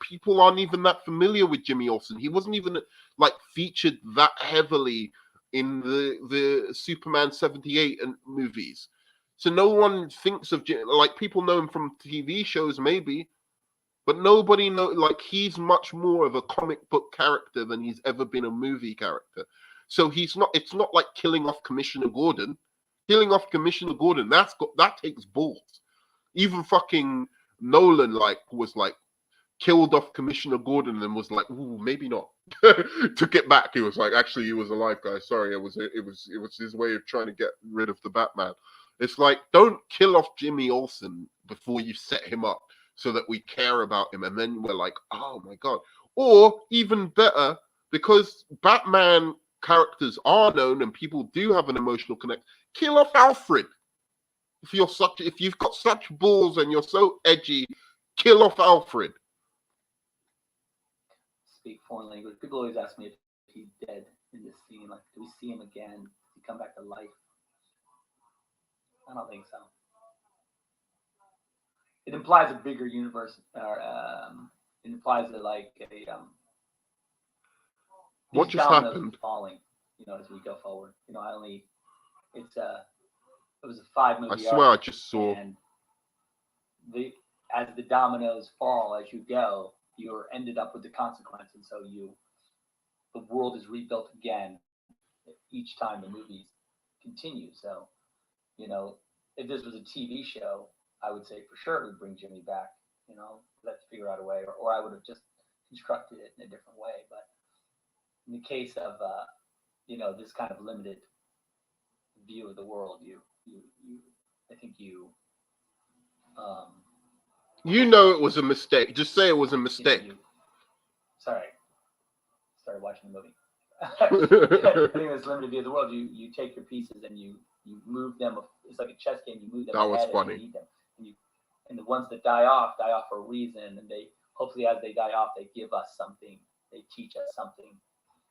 people aren't even that familiar with Jimmy Olsen. He wasn't even like featured that heavily in the Superman 78 movies. So no one thinks of like, people know him from TV shows maybe, but nobody know, like, he's much more of a comic book character than he's ever been a movie character. So it's not like killing off Commissioner Gordon. Killing off Commissioner Gordon, that takes balls. Even fucking Nolan was killed off Commissioner Gordon and was like, ooh, maybe not. Took it back. He was like, actually, he was alive, guys. Sorry, it was his way of trying to get rid of the Batman. It's like, don't kill off Jimmy Olsen before you set him up so that we care about him, and then we're like, oh my god. Or even better, because Batman characters are known and people do have an emotional connect, kill off Alfred. If you've got such balls and you're so edgy, kill off Alfred. Speak foreign language. People always ask me if he's dead in this scene. Like, do we see him again? Does he come back to life? I don't think so. It implies a bigger universe, or it implies that what just happened? Falling, as we go forward. It was a 5-movie. I swear, I just saw. And as the dominoes fall as you go, you're ended up with the consequence, and so the world is rebuilt again each time the movies continue. So, if this was a TV show, I would say for sure it would bring Jimmy back. Let's figure out a way, or I would have just constructed it in a different way. But in the case of this kind of limited view of the world, I think it was a mistake. Just say it was a mistake. Sorry, started watching the movie. I think this limited view of the world. You take your pieces and you move them. It's like a chess game. You move them. That was funny. And you need them. And the ones that die off for a reason. And they hopefully, as they die off, they give us something. They teach us something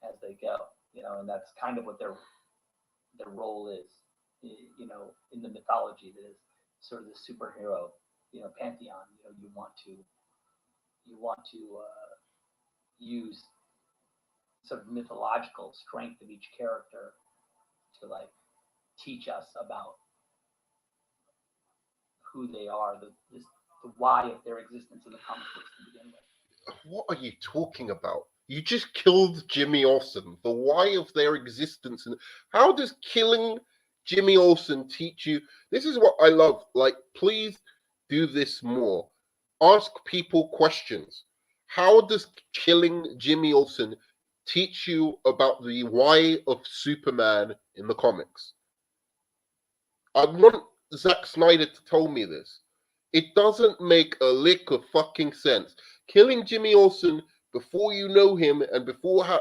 as they go. And that's kind of what their role is. In the mythology that is sort of the superhero, pantheon. You want to use sort of mythological strength of each character to teach us about who they are, the why of their existence in the comic books to begin with. What are you talking about? You just killed Jimmy Olsen. The why of their existence, and how does killing Jimmy Olsen teach you? This is what I love. Like, please do this more. Ask people questions. How does killing Jimmy Olsen teach you about the why of Superman in the comics? I want Zack Snyder to tell me this. It doesn't make a lick of fucking sense. Killing Jimmy Olsen before you know him and before how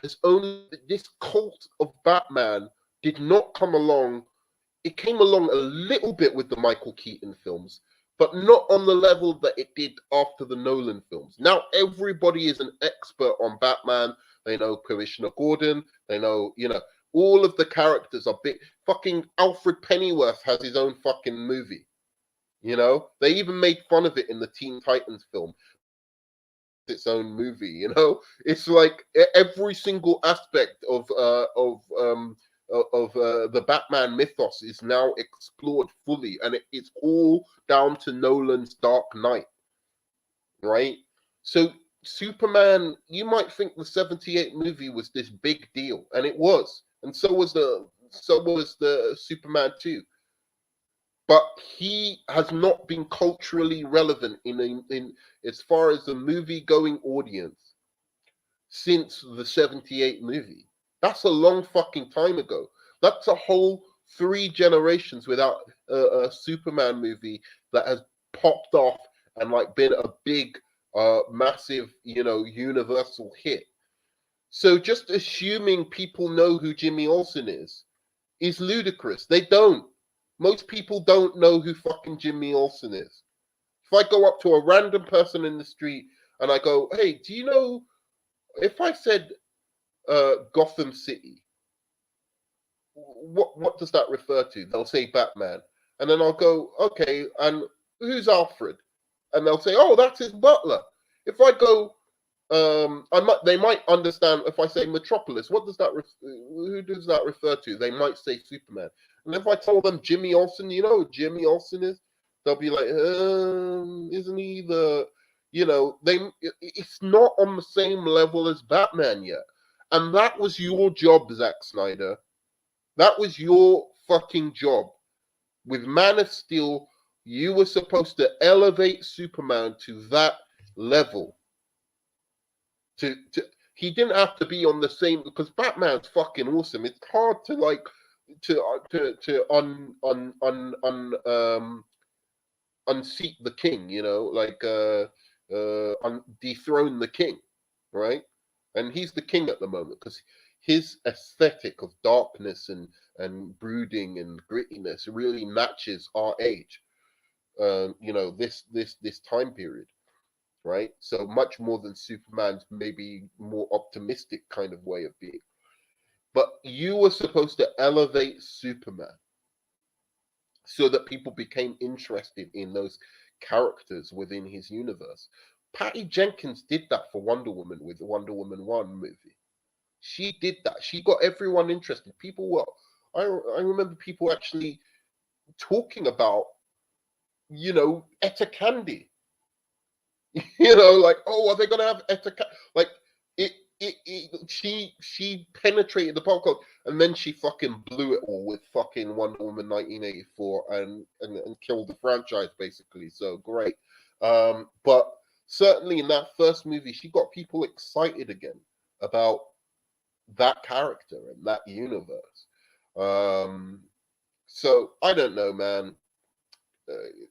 has only, this cult of Batman did not come along. It came along a little bit with the Michael Keaton films, but not on the level that it did after the Nolan films. Now everybody is an expert on Batman. They know Commissioner Gordon. They know, all of the characters are big. Fucking Alfred Pennyworth has his own fucking movie. They even made fun of it in the Teen Titans film. Its own movie. It's like every single aspect of the Batman mythos is now explored fully, and it's all down to Nolan's Dark Knight, right? So Superman, you might think the 78 movie was this big deal, and it was, and so was the Superman 2. But he has not been culturally relevant in as far as the movie going audience since the 78 movie. That's a long fucking time ago. That's a whole 3 generations without a Superman movie that has popped off and like been a big, massive, universal hit. So just assuming people know who Jimmy Olsen is ludicrous. They don't. Most people don't know who fucking Jimmy Olsen is. If I go up to a random person in the street and I go, "Hey, do you know?" If I said Gotham City, what does that refer to? They'll say Batman, and then I'll go, "Okay, and who's Alfred?" And they'll say, "Oh, that's his butler." If I go, they might understand if I say Metropolis. What does that? Who does that refer to? They might say Superman. And if I tell them Jimmy Olsen, you know who Jimmy Olsen is? They'll be like, isn't he the? It's not on the same level as Batman yet. And that was your job, Zack Snyder. That was your fucking job. With Man of Steel, you were supposed to elevate Superman to that level. He didn't have to be on the same, because Batman's fucking awesome. It's hard to like unseat the king, dethrone the king, right? And he's the king at the moment because his aesthetic of darkness and brooding and grittiness really matches our age. This time period, right? So much more than Superman's maybe more optimistic kind of way of being. But you were supposed to elevate Superman so that people became interested in those characters within his universe. Patty Jenkins did that for Wonder Woman with the Wonder Woman 1 movie. She did that. She got everyone interested. People were, I remember people actually talking about, Etta Candy. Like, oh, are they gonna have Etta? Like, she penetrated the pop culture, and then she fucking blew it all with fucking Wonder Woman 1984 and killed the franchise basically. So great, but certainly in that first movie, she got people excited again about that character and that universe. So I don't know, man.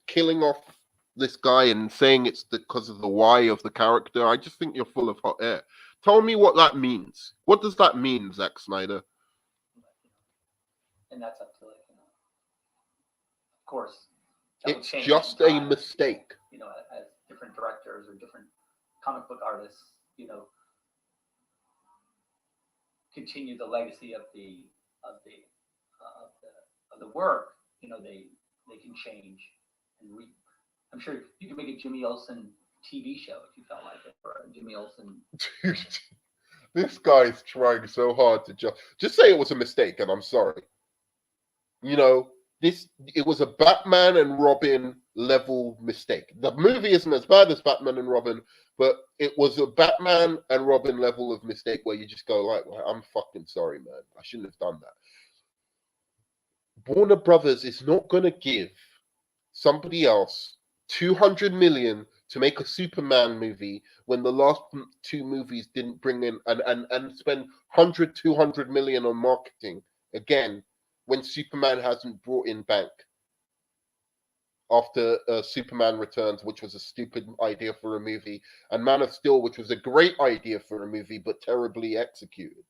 Killing off this guy and saying it's because of the why of the character, I just think you're full of hot air. Tell me what that means. What does that mean, Zack Snyder? And that's up to of course. It's just a mistake. As different directors or different comic book artists, continue the legacy of the work. They can change and I'm sure you can make a Jimmy Olsen TV show if you felt like it, or a Jimmy Olsen. Dude, this guy's trying so hard to just say it was a mistake, and I'm sorry. It was a Batman and Robin level mistake. The movie isn't as bad as Batman and Robin, but it was a Batman and Robin level of mistake where you just go like, well, I'm fucking sorry, man. I shouldn't have done that. Warner Brothers is not going to give somebody else 200 million to make a Superman movie when the last 2 movies didn't bring in and spend 200 million on marketing again when Superman hasn't brought in bank after Superman Returns, which was a stupid idea for a movie, and Man of Steel, which was a great idea for a movie but terribly executed.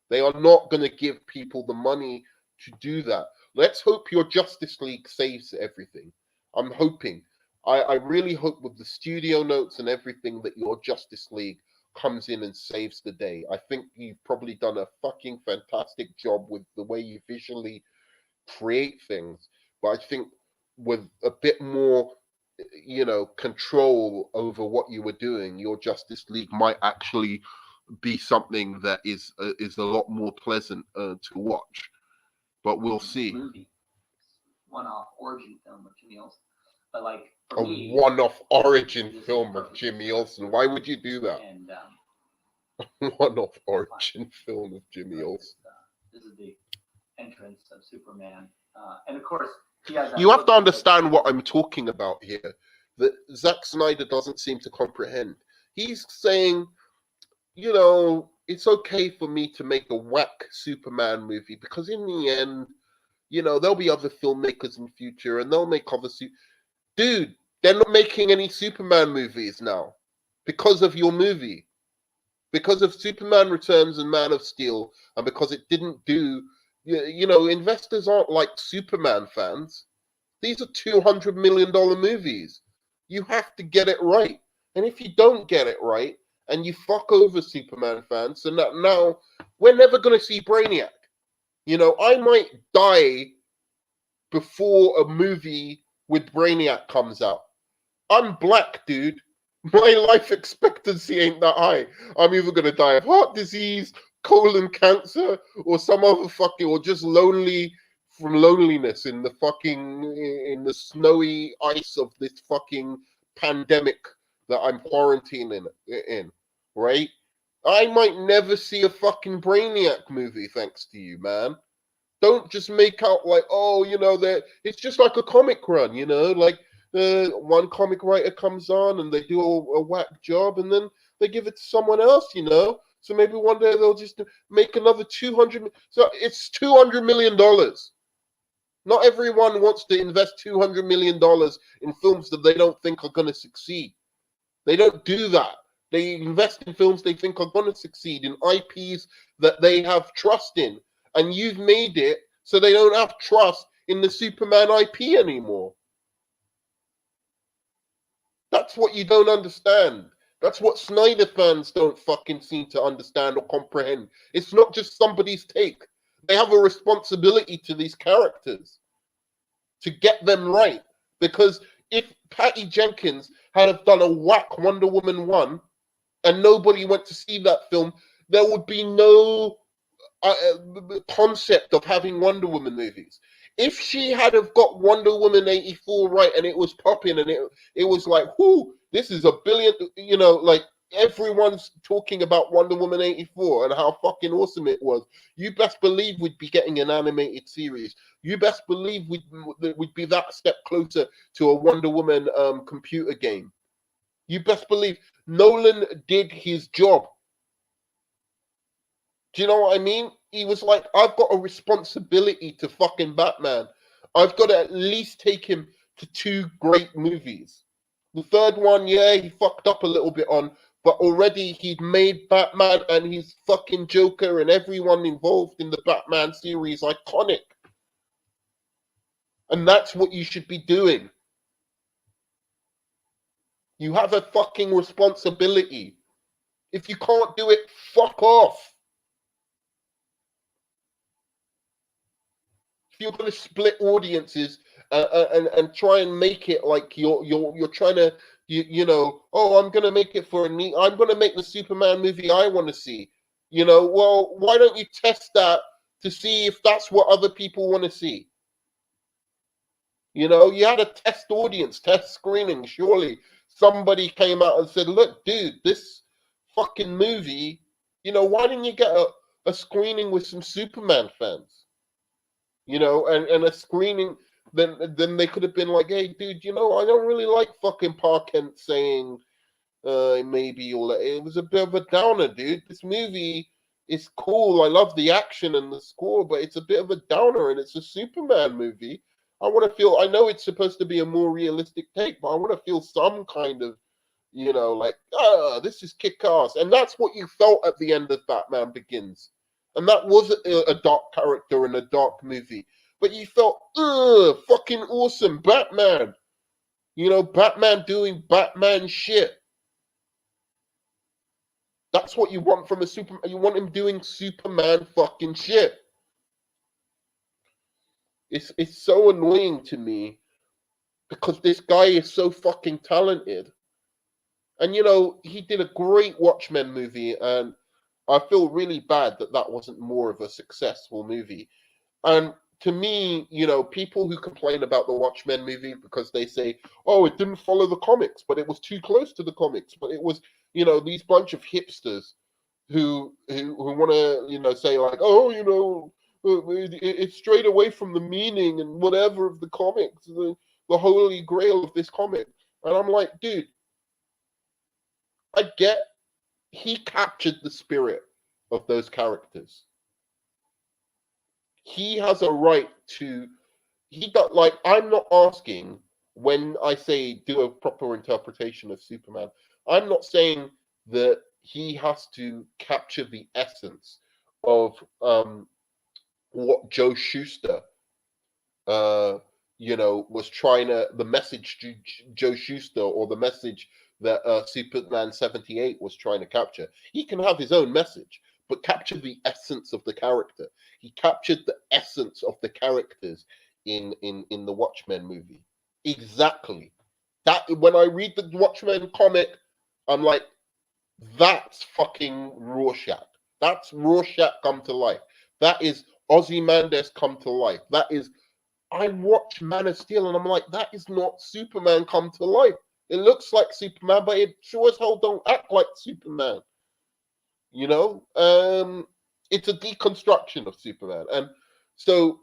They are not going to give people the money to do that. Let's hope your Justice League saves everything. I'm hoping. I really hope with the studio notes and everything that your Justice League comes in and saves the day. I think you've probably done a fucking fantastic job with the way you visually create things. But I think with a bit more, control over what you were doing, your Justice League might actually be something that is a lot more pleasant to watch. But we'll see. Movie. One-off origin film of Jimmy Olsen. But like a one-off origin film of Jimmy Olsen. Why would you do that? And one-off origin film of Jimmy Olsen. This is the entrance of Superman, and of course he has. You have to understand what I'm talking about here. That Zack Snyder doesn't seem to comprehend. He's saying, it's okay for me to make a whack Superman movie because in the end, there'll be other filmmakers in the future and they'll make other dude, they're not making any Superman movies now because of your movie. Because of Superman Returns and Man of Steel, and because it didn't do, investors aren't like Superman fans. These are $200 million movies. You have to get it right. And if you don't get it right, and you fuck over Superman fans, and that now we're never going to see Brainiac. I might die before a movie with Brainiac comes out. I'm black, dude. My life expectancy ain't that high. I'm either gonna die of heart disease, colon cancer, or some other or just lonely from loneliness in the snowy ice of this fucking pandemic that I'm quarantining in, right? I might never see a fucking Brainiac movie thanks to you, man. Don't just make out like, oh, it's just like a comic run, like one comic writer comes on and they do a whack job and then they give it to someone else, So maybe one day they'll just make another 200. So it's $200 million. Not everyone wants to invest $200 million in films that they don't think are going to succeed. They don't do that. They invest in films they think are going to succeed, in IPs that they have trust in. And you've made it so they don't have trust in the Superman IP anymore. That's what you don't understand. That's what Snyder fans don't fucking seem to understand or comprehend. It's not just somebody's take. They have a responsibility to these characters to get them right. Because if Patty Jenkins had have done a whack Wonder Woman 1 and nobody went to see that film, there would be no concept of having Wonder Woman movies. If she had have got Wonder Woman 84 right and it was popping and it was like, whoo, this is a billion, like everyone's talking about Wonder Woman 84 and how fucking awesome it was. You best believe we'd be getting an animated series. You best believe we'd be that step closer to a Wonder Woman computer game. You best believe Nolan did his job. Do you know what I mean? He was like, I've got a responsibility to fucking Batman. I've got to at least take him to 2 great movies. The third one, yeah, he fucked up a little bit on, but already he'd made Batman and his fucking Joker and everyone involved in the Batman series iconic. And that's what you should be doing. You have a fucking responsibility. If you can't do it, fuck off. If you're going to split audiences and try and make it like you're trying to oh, I'm going to make it I'm going to make the Superman movie I want to see. Well, why don't you test that to see if that's what other people want to see? You had a test audience, test screening. Surely somebody came out and said, look, dude, this fucking movie, why didn't you get a screening with some Superman fans? And a screening, then they could have been like, hey, dude, I don't really like fucking Park Kent saying maybe you'll let it was a bit of a downer, dude. This movie is cool. I love the action and the score, but it's a bit of a downer and it's a Superman movie. I know it's supposed to be a more realistic take, but I want to feel some kind of, like, this is kick ass. And that's what you felt at the end of Batman Begins. And that was a dark character in a dark movie. But you felt, fucking awesome, Batman. Batman doing Batman shit. That's what you want from a Superman. You want him doing Superman fucking shit. It's so annoying to me because this guy is so fucking talented. And, he did a great Watchmen movie, and I feel really bad that wasn't more of a successful movie. And to me, people who complain about the Watchmen movie because they say, oh, it didn't follow the comics, but it was too close to the comics. But it was, these bunch of hipsters who want to, say like, oh, it's strayed away from the meaning and whatever of the comics, the holy grail of this comic. And I'm like, dude, I get he captured the spirit. of those characters. He has a right to. He got like. I'm not asking when I say do a proper interpretation of Superman. I'm not saying that he has to capture the essence of what Joe Schuster uh, was trying to the message to Joe Schuster or the message that Superman 78 was trying to capture. He can have his own message, but capture the essence of the character. He captured the essence of the characters in the Watchmen movie. Exactly. That when I read the Watchmen comic, I'm like, that's fucking Rorschach. That's Rorschach come to life. That is Ozymandias come to life. That is I watch Man of Steel and I'm like, that is not Superman come to life. It looks like Superman, but it sure as hell don't act like Superman. You know, it's a deconstruction of Superman, and so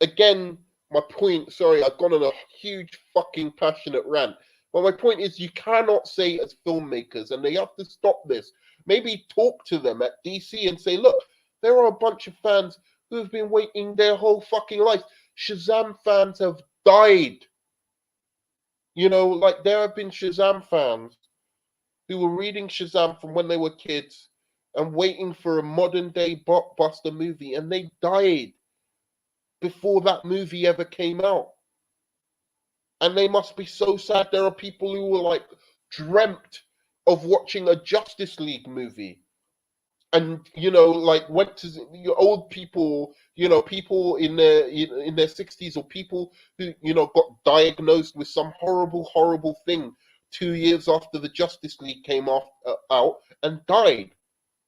again, my point. Sorry, I've gone on a huge fucking passionate rant. But my point is, you cannot say as filmmakers, and they have to stop this. Maybe talk to them at DC and say, look, there are a bunch of fans who have been waiting their whole fucking life. Shazam fans have died. You know, like there have been Shazam fans who were reading Shazam from when they were kids and waiting for a modern day blockbuster movie, and they died before that movie ever came out. And they must be so sad. There are people who were like dreamt of watching a Justice League movie. And like went to old people, people in their 60s, or people who got diagnosed with some horrible thing 2 years after the Justice League came out and died,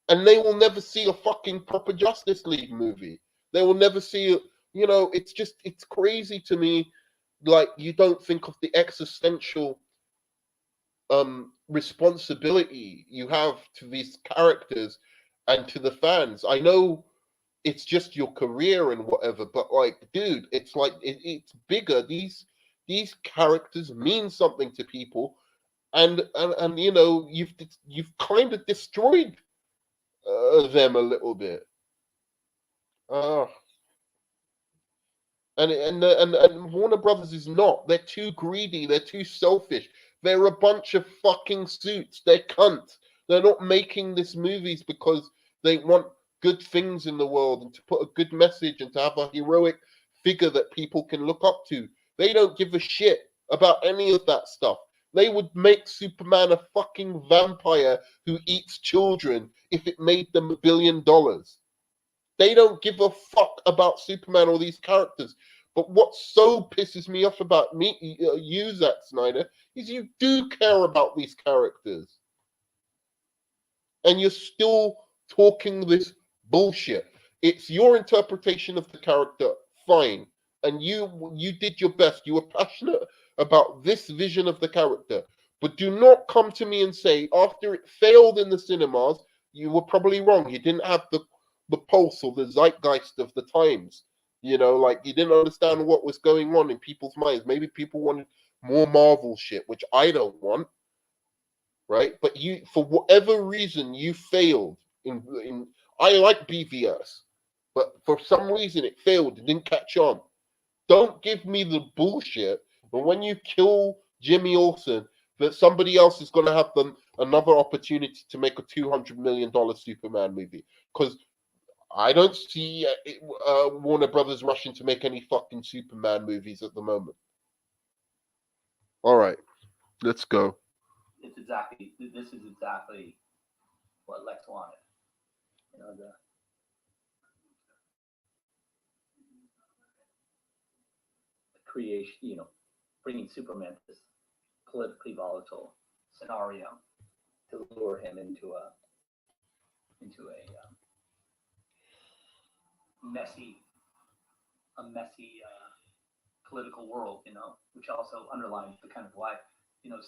and they will never see a fucking proper Justice League movie. They will never see it. It's crazy to me. Like, you don't think of the existential responsibility you have to these characters and to the fans. I know it's just your career and whatever, but like, dude, it's like it's bigger. These characters mean something to people, and you've kind of destroyed them a little bit. Uh, and Warner Brothers is not. They're too greedy. They're too selfish. They're a bunch of fucking suits. They're cunts. They're not making these movies because they want good things in the world and to put a good message and to have a heroic figure that people can look up to. They don't give a shit about any of that stuff. They would make Superman a fucking vampire who eats children if it made them $1 billion. They don't give a fuck about Superman or these characters. But what so pisses me off about you, Zack Snyder, is you do care about these characters. And you're still talking this bullshit. It's your interpretation of the character, fine. And you did your best. You were passionate about this vision of the character. But do not come to me and say, after it failed in the cinemas, you were probably wrong. You didn't have the pulse or the zeitgeist of the times. Like, you didn't understand what was going on in people's minds. Maybe people wanted more Marvel shit, which I don't want, right? But you, for whatever reason, you failed in I like BVS, but for some reason it failed. It didn't catch on. Don't give me the bullshit. But when you kill Jimmy Olsen, that somebody else is going to have another opportunity to make a $200 million Superman movie. Because I don't see Warner Brothers rushing to make any fucking Superman movies at the moment. All right, let's go. This is exactly what Lex wanted. The creation, bringing Superman to this politically volatile scenario to lure him into a messy political world, which also underlines the kind of why,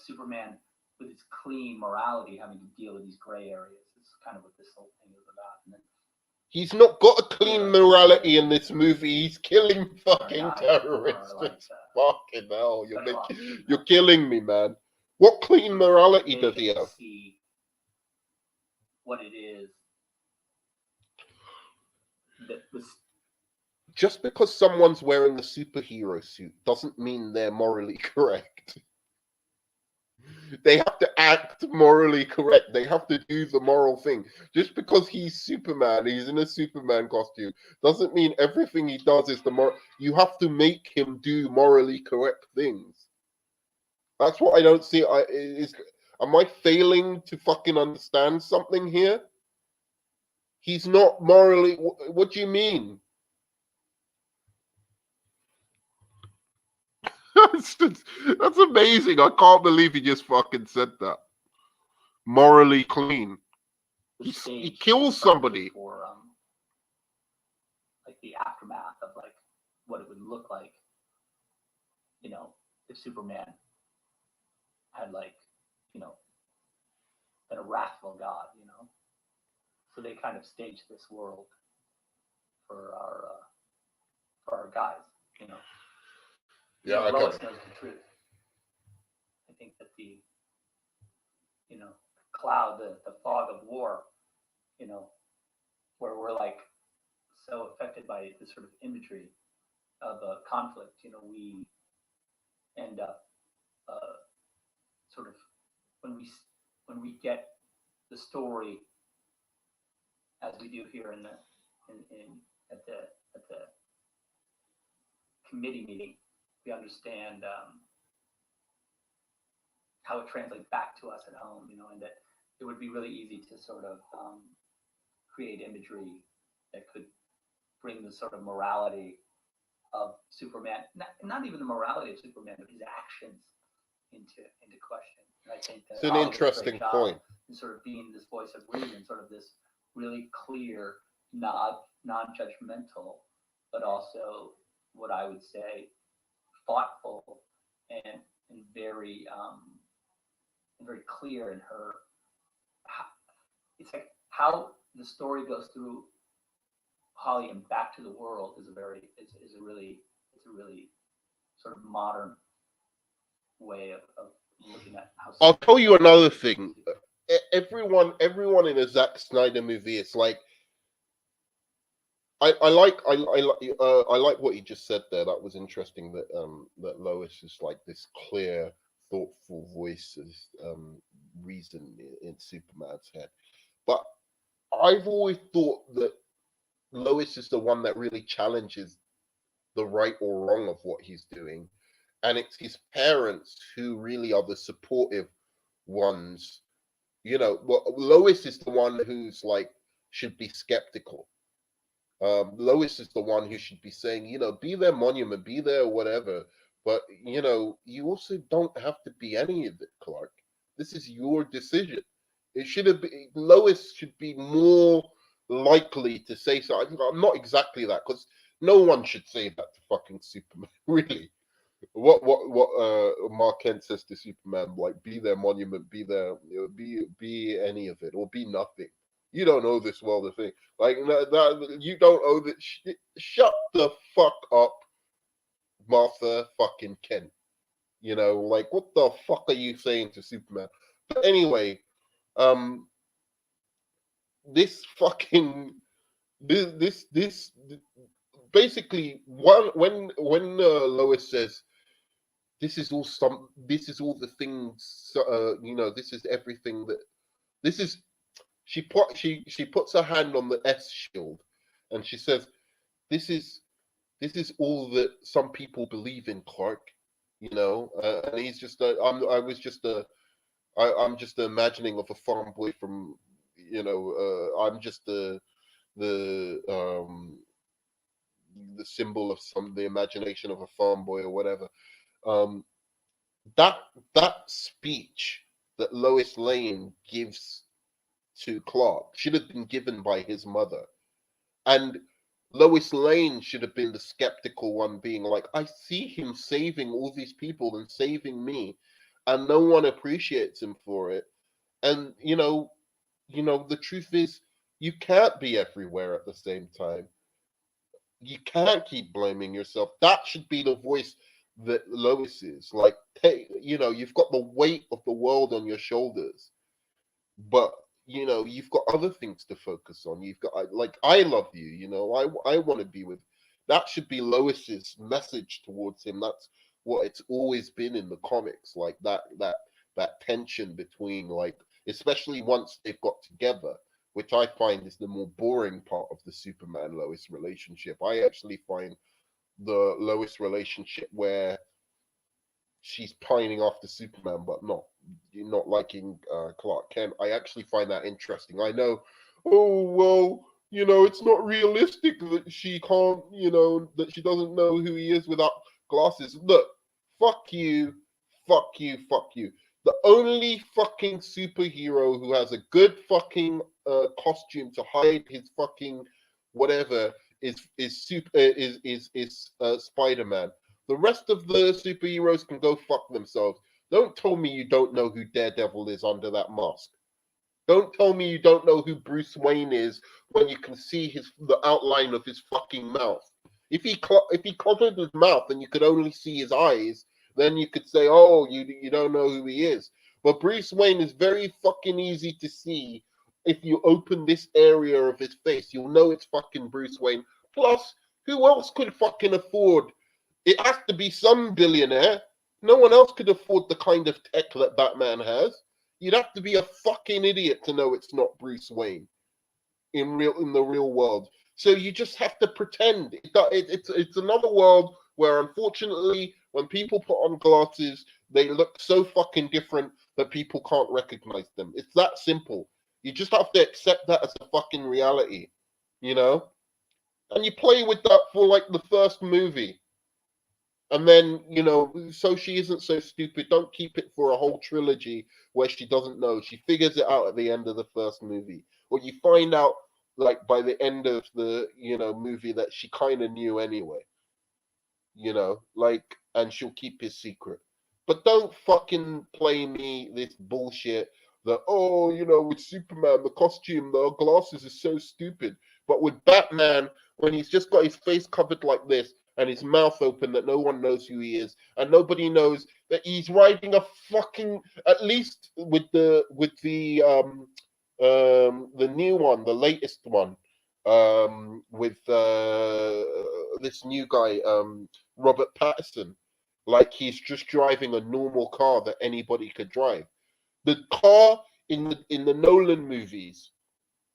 Superman with his clean morality having to deal with these gray areas. It's kind of what this whole thing is about. And then, he's not got a clean morality in this movie. He's killing fucking terrorists. Fucking hell, you're killing me, man. What clean morality does he have? See what it is the Just because someone's wearing a superhero suit doesn't mean they're morally correct. They have to act morally correct. They have to do the moral thing. Just because he's Superman, he's in a Superman costume, doesn't mean everything he does is the moral. You have to make him do morally correct things. That's what I don't see. Am I failing to fucking understand something here? He's not morally. What do you mean? That's amazing. I can't believe he just fucking said that. Morally clean. He kills somebody. For like the aftermath of like what it would look like, you know, if Superman had like, you know, been a wrathful god, you know. So they kind of staged this world for our guys, you know. Yeah, I Lois knows the truth. I think that the, you know, cloud, the fog of war, you know, where we're like so affected by this sort of imagery of a conflict, you know, we end up sort of when we get the story as we do here in at the committee meeting, we understand how it translates back to us at home, you know, and that it would be really easy to sort of create imagery that could bring the sort of morality of Superman, not even the morality of Superman, but his actions into question. And I think that it's an interesting point. in sort of being this voice of reason, sort of this really clear, non-judgmental, but also what I would say thoughtful and very clear in her. It's like how the story goes through Holly and back to the world is a really sort of modern way of looking at how. I'll tell you another thing. Everyone in a Zack Snyder movie, it's like I like what you just said there. That was interesting. That Lois is like this clear, thoughtful voice of reason in Superman's head. But I've always thought that Lois is the one that really challenges the right or wrong of what he's doing, and it's his parents who really are the supportive ones. You know, Lois is the one who's like should be skeptical. Lois is the one who should be saying, you know, be their monument, be their whatever. But, you know, you also don't have to be any of it, Clark. This is your decision. It should have been, Lois should be more likely to say so. I'm not exactly that, because no one should say that to fucking Superman, really. What Mark Kent says to Superman, like, be their monument, be their, you know, be any of it, or be nothing. You don't owe this world a thing. Like that, you don't owe this. Shut the fuck up, Martha fucking Kent. You know, like what the fuck are you saying to Superman? But anyway, um, this fucking this basically when Lois says this is all the things you know, this is everything that this is she puts her hand on the S shield and she says, "This is all that some people believe in, Clark." You know, and he's just I'm just the imagining of a farm boy from, you know, I'm just the the symbol of the imagination of a farm boy or whatever. Um, that speech that Lois Lane gives to Clark should have been given by his mother. And Lois Lane should have been the skeptical one, being like, I see him saving all these people and saving me, and no one appreciates him for it. And the truth is, you can't be everywhere at the same time. You can't keep blaming yourself. That should be the voice that Lois is. Like, hey, you've got the weight of the world on your shoulders, but you know, you've got other things to focus on. You've got like, I love you, you know, I want to be with. That should be Lois's message towards him. That's what it's always been in the comics, like that tension between, like, especially once they've got together, which I find is the more boring part of the Superman Lois relationship. I actually find the Lois relationship where she's pining after Superman, but not liking Clark Kent. I actually find that interesting. I know, oh well, you know, it's not realistic that she can't, you know, that she doesn't know who he is without glasses. Look, fuck you, fuck you, fuck you. The only fucking superhero who has a good fucking costume to hide his fucking whatever is Spider Man. The rest of the superheroes can go fuck themselves. Don't tell me you don't know who Daredevil is under that mask. Don't tell me you don't know who Bruce Wayne is when you can see the outline of his fucking mouth. If he covered his mouth and you could only see his eyes, then you could say, "Oh, you don't know who he is." But Bruce Wayne is very fucking easy to see. If you open this area of his face, you'll know it's fucking Bruce Wayne. Plus, who else could fucking afford? It has to be some billionaire. No one else could afford the kind of tech that Batman has. You'd have to be a fucking idiot to know it's not Bruce Wayne in the real world. So you just have to pretend. It's another world where, unfortunately, when people put on glasses, they look so fucking different that people can't recognize them. It's that simple. You just have to accept that as a fucking reality, you know. And you play with that for like the first movie. And then, you know, so she isn't so stupid. Don't keep it for a whole trilogy where she doesn't know. She figures it out at the end of the first movie. Or you find out, like, by the end of the, you know, movie that she kind of knew anyway. You know, like, and she'll keep his secret. But don't fucking play me this bullshit that, oh, you know, with Superman, the costume, the glasses is so stupid. But with Batman, when he's just got his face covered like this, and his mouth open that no one knows who he is, and nobody knows that he's riding a fucking, at least with the new one, the latest one, with this new guy, Robert Pattinson, like he's just driving a normal car that anybody could drive. The car in the Nolan movies,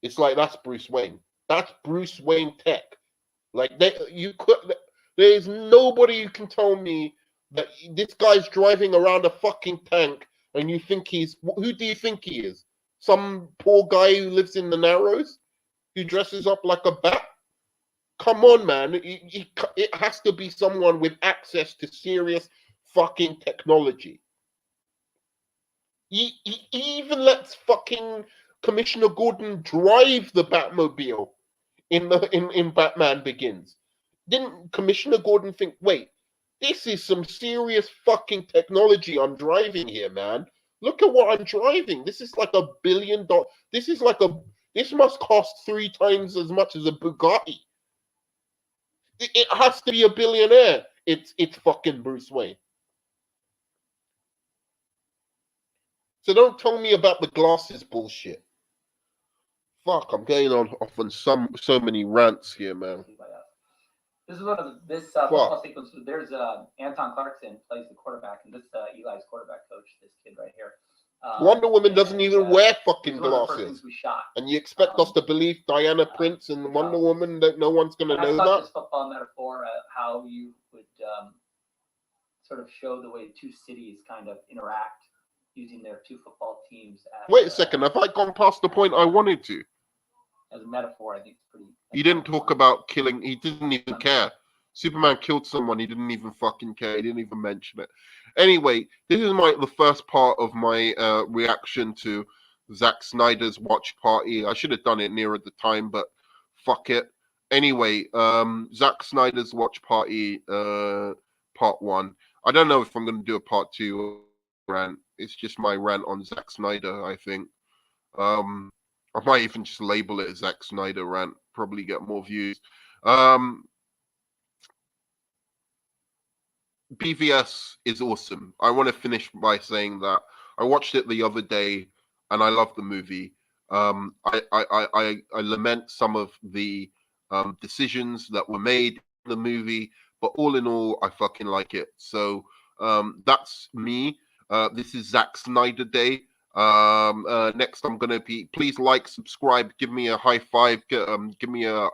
it's like that's Bruce Wayne. That's Bruce Wayne tech. Like there's nobody who can tell me that this guy's driving around a fucking tank, and you think who do you think he is? Some poor guy who lives in the Narrows, who dresses up like a bat? Come on, man. It has to be someone with access to serious fucking technology. He even lets fucking Commissioner Gordon drive the Batmobile in Batman Begins. Didn't Commissioner Gordon think, wait, this is some serious fucking technology I'm driving here, man. Look at what I'm driving. This is like $1 billion. This must cost 3 times as much as a Bugatti. It has to be a billionaire. It's fucking Bruce Wayne. So don't tell me about the glasses bullshit. Fuck, I'm going off on so many rants here, man. This is one of this football sequence. There's Anton Clarkson plays the quarterback, and this Eli's quarterback coach, this kid right here. Wonder Woman doesn't even wear fucking glasses. We shot. And you expect us to believe Diana Prince and Wonder Woman that no one's going to know that? This football metaphor, how you would sort of show the way two cities kind of interact using their two football teams. Wait a second, have I gone past the point I wanted to? As a metaphor, I think it's pretty. He didn't talk about killing. He didn't even care. Superman killed someone. He didn't even fucking care. He didn't even mention it. Anyway, this is the first part of my reaction to Zack Snyder's watch party. I should have done it nearer the time, but fuck it. Anyway, Zack Snyder's watch party, part 1. I don't know if I'm going to do a part 2 rant. It's just my rant on Zack Snyder, I think. I might even just label it as Zack Snyder rant. Probably get more views. BVS is awesome. I want to finish by saying that I watched it the other day and I love the movie. I lament some of the decisions that were made in the movie, but all in all, I fucking like it. So that's me. This is Zack Snyder Day. Next, I'm gonna be. Please like, subscribe, give me a high five, give me a